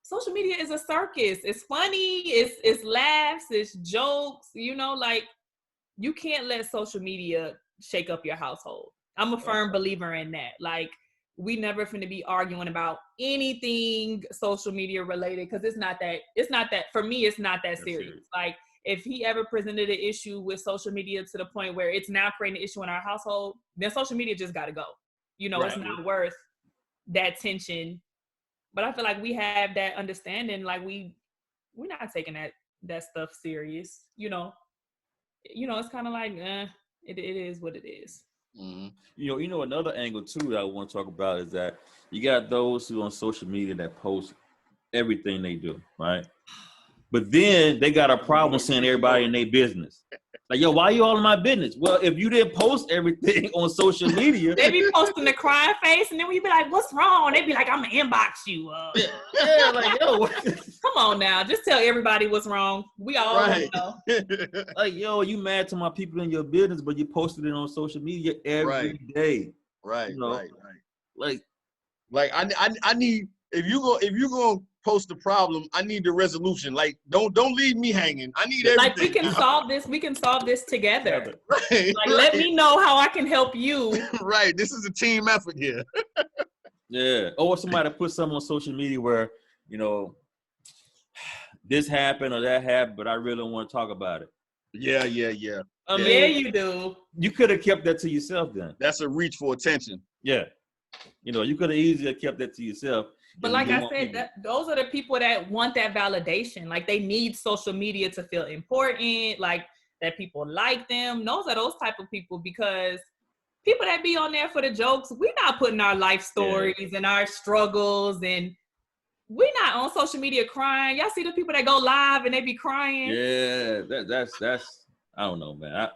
social media is a circus. It's funny, it's laughs, it's jokes, like you can't let social media shake up your household. I'm a firm believer in that. Like, we never finna be arguing about anything social media related, because it's not that for me, it's not that serious. Like, if he ever presented an issue with social media to the point where it's now creating an issue in our household, then social media just got to go. It's not worth that tension. But I feel like we have that understanding. Like, we're not taking that stuff serious. It's kind of like, it is what it is. Mm-hmm. Another angle too that I want to talk about is that you got those who on social media that post everything they do, right? But then they got a problem seeing everybody in their business. Like, yo, why you all in my business? Well, if you didn't post everything on social media. They be posting the crying face, and then we be like, what's wrong? They be like, I'm going to inbox you. Yeah, like, yo. Come on now. Just tell everybody what's wrong. We all know. Like, yo, you mad to my people in your business, but you posted it on social media every day. Right, you know? Like I need, if you gonna post the problem, I need the resolution. Like, don't leave me hanging. I need everything. Like, we can solve this. We can solve this together. Right. Like, let me know how I can help you. Right. This is a team effort here. Yeah. Or somebody put something on social media where, you know, this happened or that happened, but I really don't want to talk about it. Yeah. I mean, yeah, you do. You could have kept that to yourself then. That's a reach for attention. Yeah. You know, you could have easily kept that to yourself. But like I said, those are the people that want that validation. Like, they need social media to feel important, like that people like them. Those are those type of people, because people that be on there for the jokes, we're not putting our life stories and our struggles, and we're not on social media crying. Y'all see the people that go live and they be crying? Yeah, that's I don't know, man.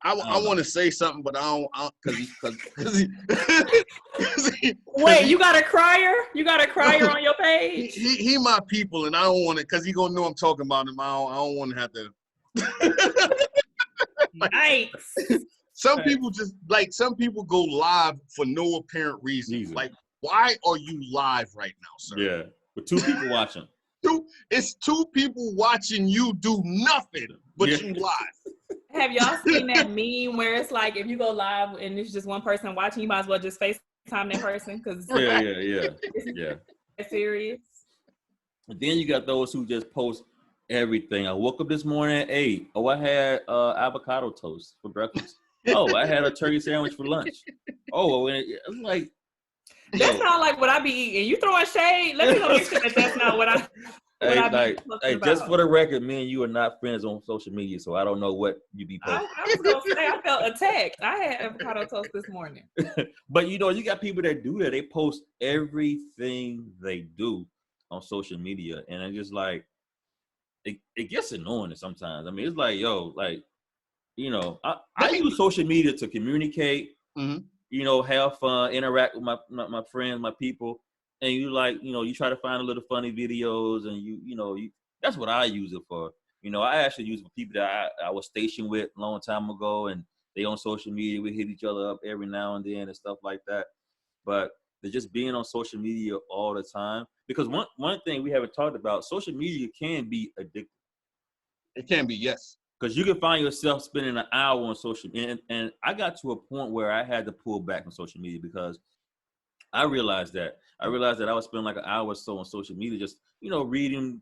I want to say something, but I don't, because Wait, you got a crier? You got a crier on your page? He my people, and I don't want to, because he gonna know I'm talking about him. I don't want to have to. Yikes. Some people go live for no apparent reason. Like, why are you live right now, sir? Yeah, with 2 people watching. It's 2 people watching you do nothing, but you live. Have y'all seen that meme where it's like, if you go live and it's just one person watching, you might as well just FaceTime that person? Because yeah. It's serious. And then you got those who just post everything. I woke up this morning at 8. Oh, I had avocado toast for breakfast. Oh, I had a turkey sandwich for lunch. Oh, and it's like, that's not like what I be eating. You throwing shade? Let me go make sure that that's not what I. Hey, just for the record, me and you are not friends on social media, so I don't know what you be posting. I was gonna say I felt attacked. I had avocado toast this morning. But you know, you got people that do that. They post everything they do on social media, and it's just like it gets annoying sometimes. I mean, it's like, yo, like, you know, I use social media to communicate. Mm-hmm. You know, have fun, interact with my friends, my people. And you like, you know, you try to find a little funny videos, and that's what I use it for. You know, I actually use it for people that I was stationed with a long time ago, and they on social media. We hit each other up every now and then and stuff like that. But they're just being on social media all the time. Because one thing we haven't talked about, social media can be addictive. It can be, yes. Because you can find yourself spending an hour on social media. And I got to a point where I had to pull back from social media, because I realized that I was spending like an hour or so on social media, just, you know, reading,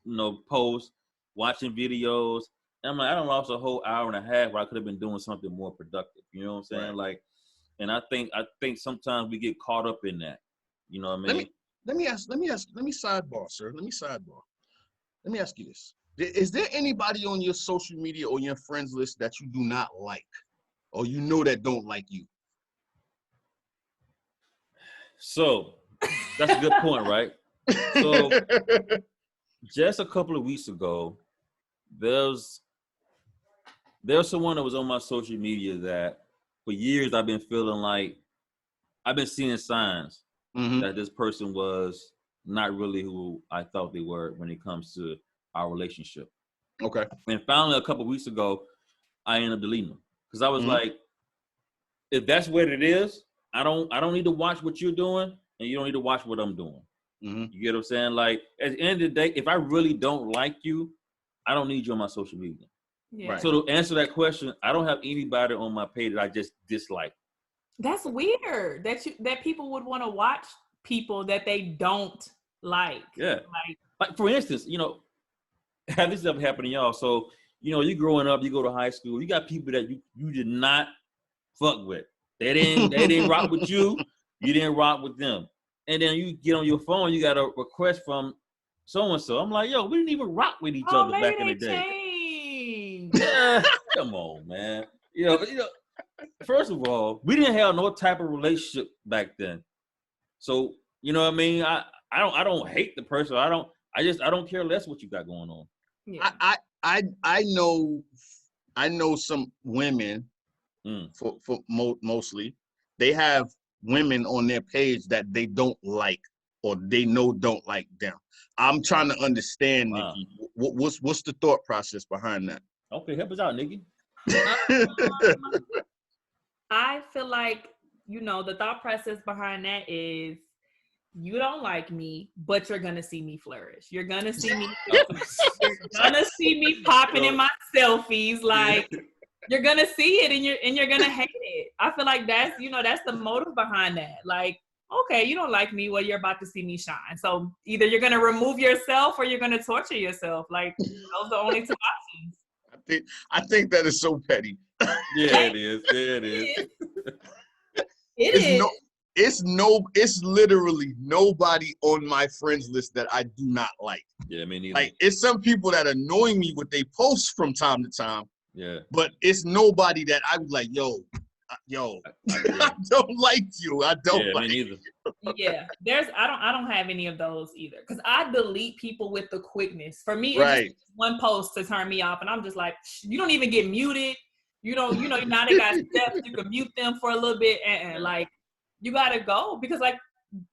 you know, posts, watching videos. And I'm like, I done lost a whole hour and a half where I could have been doing something more productive. You know what I'm saying? Right. Like, and I think sometimes we get caught up in that. You know what I mean? Let me sidebar, sir. Let me ask you this. Is there anybody on your social media or your friends list that you do not like, or you know that don't like you? So that's a good point, right? So just a couple of weeks ago, there's someone that was on my social media that for years I've been feeling like I've been seeing signs that this person was not really who I thought they were when it comes to our relationship. Okay. And finally, a couple of weeks ago, I ended up deleting them, because I was like, if that's what it is, I don't need to watch what you're doing, and you don't need to watch what I'm doing. You get what I'm saying? Like, at the end of the day, if I really don't like you, I don't need you on my social media. Yeah. Right. So to answer that question, I don't have anybody on my page that I just dislike. That's weird that people would want to watch people that they don't like. Yeah. Like for instance, you know, have this ever happened to y'all? So, you know, you growing up, you go to high school, you got people that you did not fuck with. They didn't rock with you. You didn't rock with them. And then you get on your phone, you got a request from so-and-so. I'm like, yo, we didn't even rock with each other back in the day. Yeah, come on, man. You know, first of all, we didn't have no type of relationship back then. So, you know what I mean? I don't hate the person. I don't care less what you got going on. Yeah. I know some women mostly, they have women on their page that they don't like or they know don't like them. I'm trying to understand, Nikki, what's the thought process behind that? Okay, help us out, Nikki. I feel like, the thought process behind that is, you don't like me, but you're gonna see me flourish. You're gonna see me. You're gonna see me popping in my selfies. Like, you're gonna see it, and you're gonna hate it. I feel like that's the motive behind that. Like, okay, you don't like me, well, you're about to see me shine. So either you're gonna remove yourself or you're gonna torture yourself. Like, those are the only two options. I think that is so petty. Yeah, it is. Yeah, it is. It's literally nobody on my friends list that I do not like. Yeah, me neither. Like, it's some people that annoy me with they posts from time to time. Yeah. But it's nobody that I would like, yo, I don't like you. I don't like me neither. Yeah, I don't have any of those either, because I delete people with the quickness. For me, right. It's just one post to turn me off, and I'm just like, you don't even get muted. You don't, now they got steps, you can mute them for a little bit, and like, you gotta go, because like,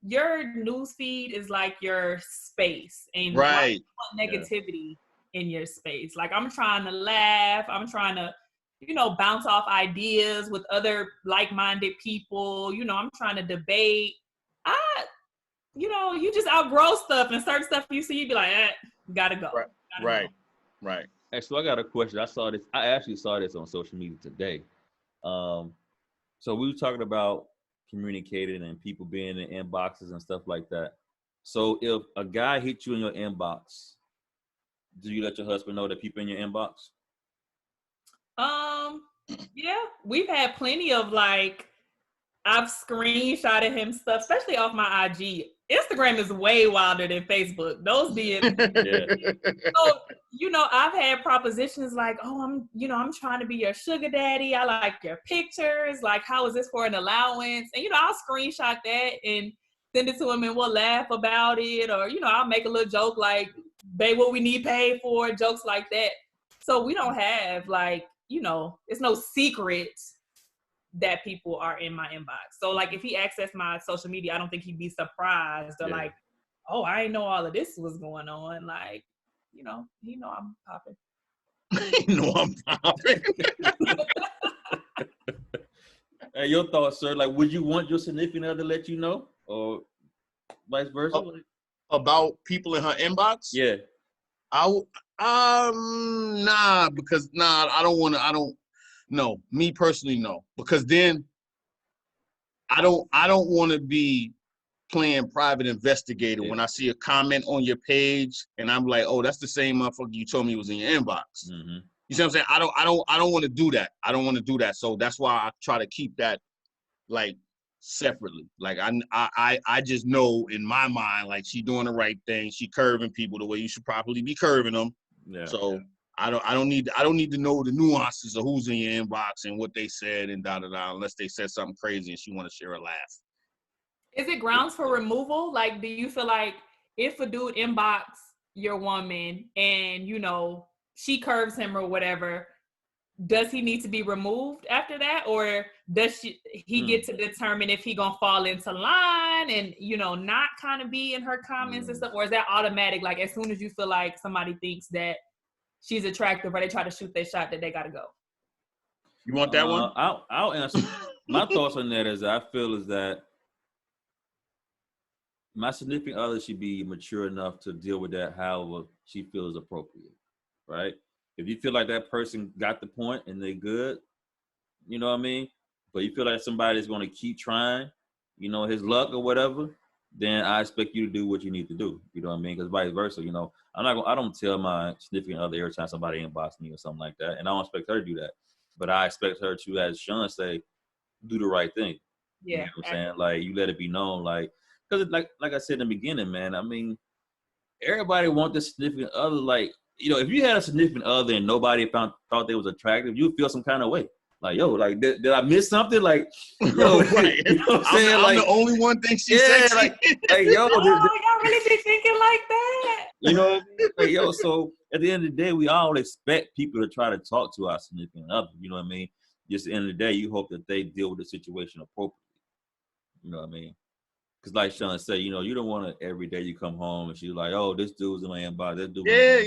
your news feed is like your space, and right. negativity in your space. Like, I'm trying to laugh, I'm trying to, bounce off ideas with other like-minded people. I'm trying to debate. You just outgrow stuff, and certain stuff you see, you be like, gotta go. Right. Right. Hey, so I got a question. I actually saw this on social media today. So we were talking about communicating and people being in inboxes and stuff like that. So if a guy hits you in your inbox, do you let your husband know that people in your inbox? Yeah, we've had plenty of, like, I've screenshotted him stuff, especially off my IG. Instagram is way wilder than Facebook. Those being, so, I've had propositions like, oh, I'm trying to be your sugar daddy. I like your pictures. Like, how is this for an allowance? And, I'll screenshot that and send it to him, and we'll laugh about it. Or, I'll make a little joke like, babe, what we need paid for, jokes like that. So we don't have, like, it's no secret that people are in my inbox. So, like, if he accessed my social media, I don't think he'd be surprised or like, oh, I didn't know all of this was going on. Like, I'm popping. I'm popping. Hey, your thoughts, sir? Like, would you want your significant other to let you know, or vice versa? About people in her inbox? Yeah. Because I don't want to. No, me personally, no, because then I don't want to be playing private investigator when I see a comment on your page and I'm like, oh, that's the same motherfucker you told me was in your inbox. Mm-hmm. You see what I'm saying? I don't want to do that. I don't want to do that. So that's why I try to keep that like separately. Like I just know in my mind, like, she doing the right thing. She curving people the way you should probably be curving them. Yeah. So I don't need to know the nuances of who's in your inbox and what they said and unless they said something crazy and she want to share a laugh. Is it grounds for removal? Like, do you feel like if a dude inbox your woman and, she curves him or whatever, does he need to be removed after that? Or does he get to determine if he gonna fall into line and, not kind of be in her comments and stuff? Or is that automatic? Like, as soon as you feel like somebody thinks that she's attractive or they try to shoot their shot, that they gotta go? You want that one? I'll answer. My thoughts on that is I feel is that my significant other should be mature enough to deal with that however she feels appropriate, right? If you feel like that person got the point and they're good, you know what I mean? But you feel like somebody's going to keep trying, his luck or whatever, then I expect you to do what you need to do. You know what I mean? Because vice versa, I don't tell my significant other every time somebody inbox me or something like that. And I don't expect her to do that. But I expect her to, as Sean say, do the right thing. Yeah. You know what I'm saying? Like, you let it be known, like, because like I said in the beginning, man, I mean, everybody want this significant other. Like, if you had a significant other and nobody thought they was attractive, you'd feel some kind of way. Like, yo, like, did I miss something? Like, yo, right. You know what I'm saying? I'm the only one think she's yeah, sexy. like, yo, Oh, y'all really be thinking like that? you know what I mean? Like, yo, so at the end of the day, we all expect people to try to talk to our significant other. You know what I mean? Just at the end of the day, you hope that they deal with the situation appropriately. You know what I mean? Because like Sean said, you know, you don't want to every day you come home and she's like, oh, this dude's in my inbox, this dude. Yeah.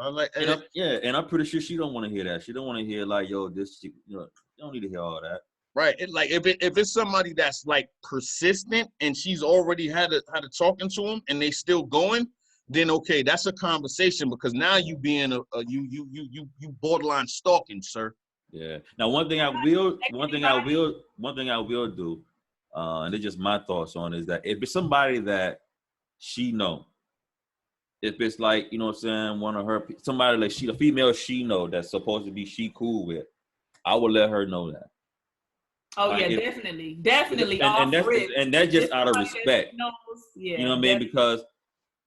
I'm like, and I'm pretty sure she don't want to hear that. She don't want to hear like, yo, this, you know, you don't need to hear all that. right. Like if it's somebody that's like persistent and she's already had a talking to him and they still going, then okay, that's a conversation because now you being you borderline stalking, sir. Yeah. Now one thing I will do, and it's just my thoughts on is that if it's somebody that she know, if it's like, you know what I'm saying, one of her, somebody like a female she know that's supposed to be she cool with, I will let her know that. Oh yeah, definitely. And that's just out of respect. Yeah, you know what I mean? Because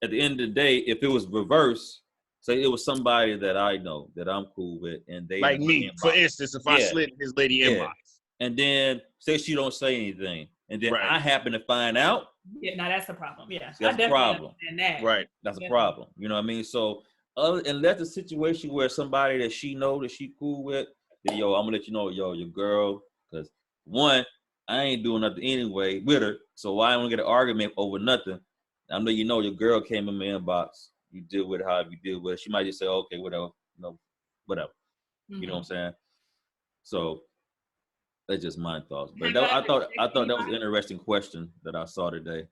at the end of the day, if it was reverse, say it was somebody that I know that I'm cool with, and they like me, for instance, if I slid his lady inbox, and then say she don't say anything, and then I happen to find out. Yeah, no, that's a problem. Yeah, that's a problem. That. Right, that's a problem. You know what I mean? So, unless the situation where somebody that she know that she cool with, then yo, I'm gonna let you know, yo, your girl, because one, I ain't doing nothing anyway with her, so why I don't get an argument over nothing? I know you know your girl came in my inbox. You deal with it however you deal with it. She might just say, okay, whatever, no, whatever. You know what I'm saying? So that's just my thoughts. But I thought that was an interesting question that I saw today.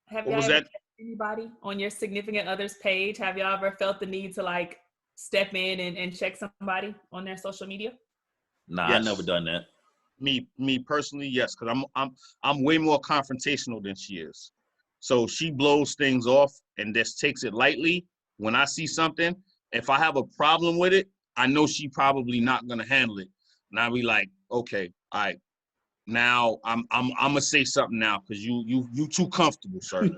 Have y'all ever checked anybody on your significant other's page? Have y'all ever felt the need to like step in and check somebody on their social media? Nah, yes. I never done that. Me personally, yes, because I'm way more confrontational than she is. So she blows things off and just takes it lightly. When I see something, if I have a problem with it, I know she probably not gonna handle it. And I'll be like, okay, all right, now I'm gonna say something now because you too comfortable, sir.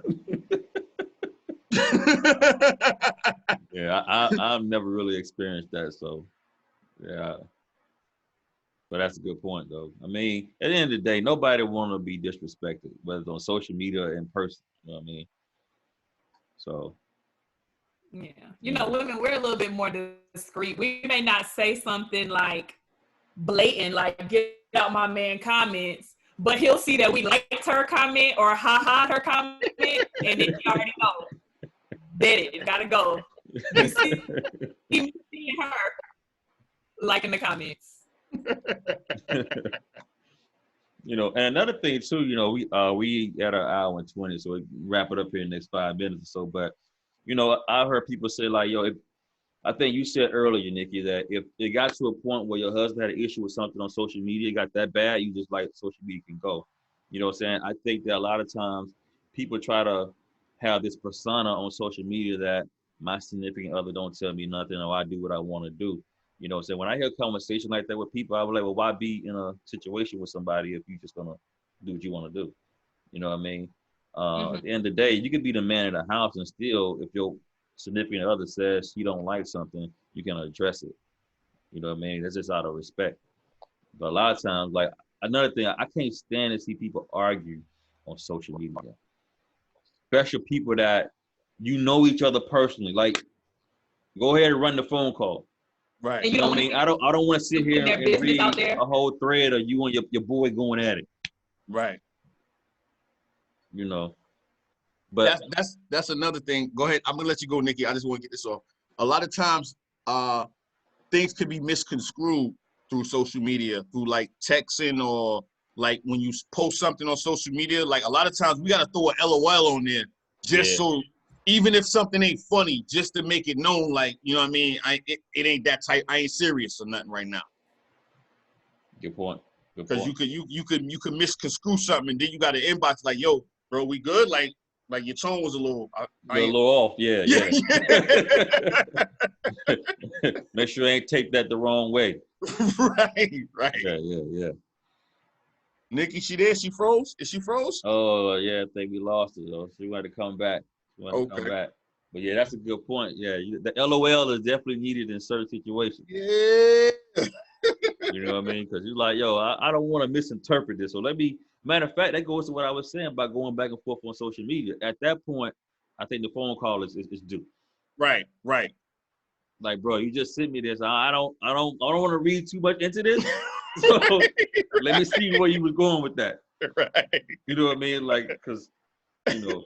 Yeah, I've never really experienced that, so yeah. But that's a good point, though. I mean, at the end of the day, nobody want to be disrespected, whether it's on social media or in person. You know what I mean? So. Yeah. You know, women, we're a little bit more discreet. We may not say something like blatant, like get out my man comments, but he'll see that we liked her comment or ha-ha her comment, and then he already knows. Bet it gotta go. You see her liking the comments. You know, and another thing too, you know, we at an hour and 20, so we wrap it up here in the next 5 minutes or so. But you know, I heard people say like, yo, I think you said earlier, Nikki, that if it got to a point where your husband had an issue with something on social media, it got that bad, you just like social media can go. You know what I'm saying? I think that a lot of times people try to have this persona on social media that my significant other don't tell me nothing or I do what I want to do. You know what I'm saying? When I hear a conversation like that with people, I was like, well, why be in a situation with somebody if you're just going to do what you want to do? You know what I mean? At the end of the day, you could be the man of the house and still, if your significant other says you don't like something, you can address it. You know what I mean? That's just out of respect. But a lot of times, like another thing, I can't stand to see people argue on social media. Especially people that you know each other personally. Like, go ahead and run the phone call. Right. You know what I mean? I don't want to sit here and read a whole thread of you and your boy going at it. Right. You know. But that's another thing. Go ahead. I'm gonna let you go, Nikki. I just want to get this off. A lot of times, things could be misconstrued through social media, through like texting or like when you post something on social media. Like a lot of times, we gotta throw an LOL on there just so, even if something ain't funny, just to make it known. Like, you know what I mean? It ain't that type. I ain't serious or nothing right now. Good point. Because you could misconstrue something and then you got an inbox like, yo, bro, we good? Like your tone was a little off. Yeah. Make sure you ain't take that the wrong way. Right. Yeah. Nikki, she there? She froze? Is she froze? Oh yeah, I think we lost her though. She wanted to come back. But yeah, that's a good point. Yeah, the LOL is definitely needed in certain situations. Yeah. You know what I mean? Because you're like, yo, I don't want to misinterpret this. So matter of fact, that goes to what I was saying about going back and forth on social media. At that point, I think the phone call is due. Right. Like, bro, you just sent me this. I don't want to read too much into this. So let me see where you was going with that. Right. You know what I mean? Like, because, you know.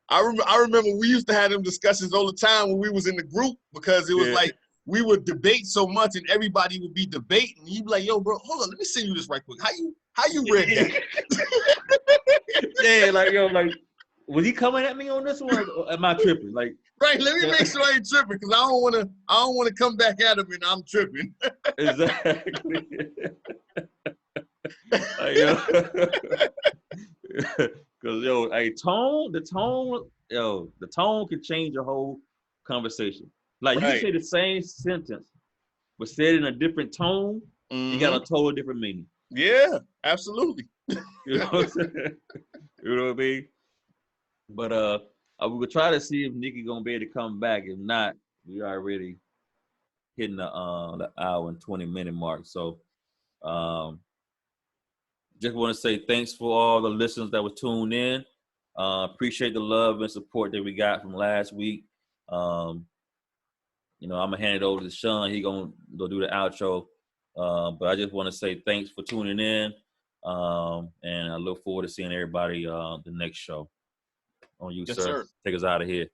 I remember we used to have them discussions all the time when we was in the group, because it was like we would debate so much and everybody would be debating. You'd be like, yo, bro, hold on, let me send you this right quick. How you read that? Yeah, like, yo, like, was he coming at me on this one, or am I tripping? Like, right, let me make sure I ain't tripping, because I don't wanna come back at him and I'm tripping. Exactly. Like, yo. Cause the tone can change a whole conversation. Like, you can say the same sentence, but said in a different tone, you got a total different meaning. Yeah, absolutely. You know what I'm saying? You know what I mean? But we will try to see if Nikki gonna be able to come back. If not, we already hitting the hour and 20-minute mark. So just want to say thanks for all the listeners that were tuned in. Appreciate the love and support that we got from last week. You know, I'm gonna hand it over to Sean. He gonna go do the outro. But I just want to say thanks for tuning in. And I look forward to seeing everybody the next show. On you, Yes, sir. Take us out of here.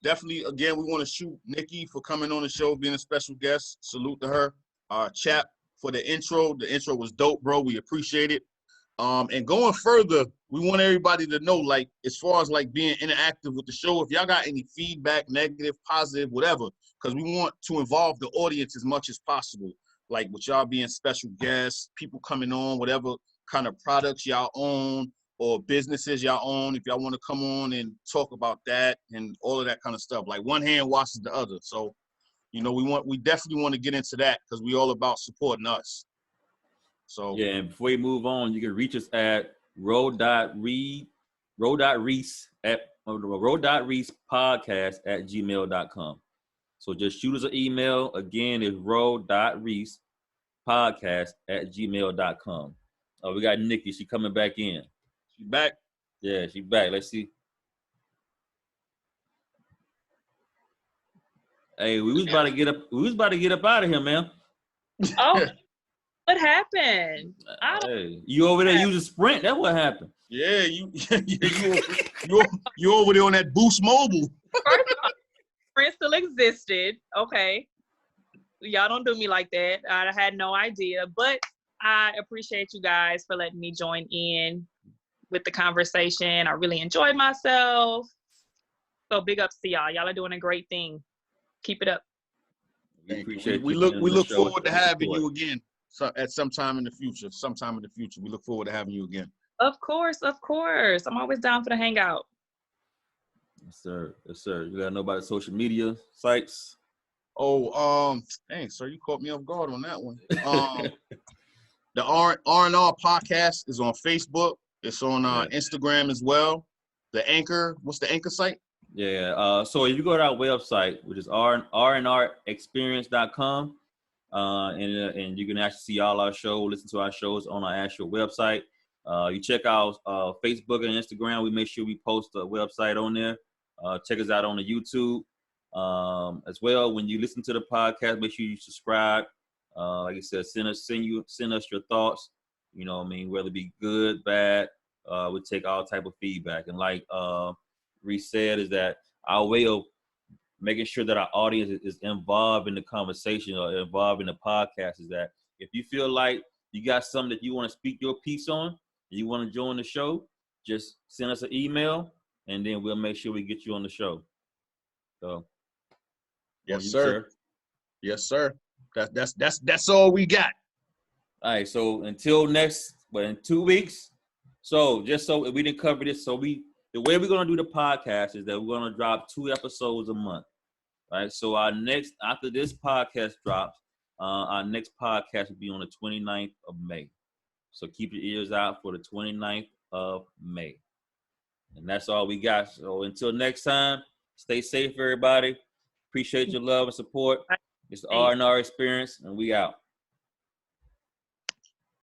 Definitely, again, we want to shoot Nikki for coming on the show, being a special guest. Salute to her. Chap, for the intro. The intro was dope, bro. We appreciate it. And going further, we want everybody to know, like, as far as like being interactive with the show, if y'all got any feedback, negative, positive, whatever, because we want to involve the audience as much as possible. Like with y'all being special guests, people coming on, whatever kind of products y'all own or businesses y'all own, if y'all want to come on and talk about that and all of that kind of stuff. Like, one hand washes the other. So, you know, we definitely want to get into that, because we all about supporting us. So yeah, and before you move on, you can reach us at road.reesepodcast@gmail.com. So just shoot us an email. Again, it's road.reesepodcast@gmail.com. We got Nikki. She coming back in. She back? Yeah, she back. Let's see. Hey, we was about to get up. We was about to get up out of here, man. Oh, what happened? Hey, you over there using Sprint? That's what happened. Yeah, you over there on that Boost Mobile. First of all, Sprint still existed. Okay, y'all don't do me like that. I had no idea, but I appreciate you guys for letting me join in with the conversation. I really enjoyed myself. So big ups to y'all. Y'all are doing a great thing. Keep it up. We appreciate we look forward to having you again. So at some time in the future, we look forward to having you again. Of course. I'm always down for the hangout. Yes, sir. Yes, sir. You gotta know about the social media sites. Oh, dang, sir, you caught me off guard on that one. The RnR podcast is on Facebook. It's on Instagram as well. The Anchor, what's the Anchor site? Yeah. So if you go to our website, which is RnRExperience.com, and you can actually see all our shows, listen to our shows on our actual website. You check out Facebook and Instagram. We make sure we post the website on there. Check us out on the YouTube as well. When you listen to the podcast, make sure you subscribe. Like I said, send us your thoughts. You know what I mean? Whether it be good, bad, we take all type of feedback. And like Reese said, is that our way of making sure that our audience is involved in the conversation or involved in the podcast is that if you feel like you got something that you want to speak your piece on and you want to join the show, just send us an email and then we'll make sure we get you on the show. So, yes, sir. Yes, sir. That's all we got. All right. So until in 2 weeks. So just so we didn't cover this, the way we're gonna do the podcast is that we're gonna drop 2 episodes a month. Right. So after this podcast drops, our next podcast will be on the 29th of May. So keep your ears out for the 29th of May. And that's all we got. So until next time, stay safe, everybody. Appreciate your love and support. It's the RnR Experience, and we out.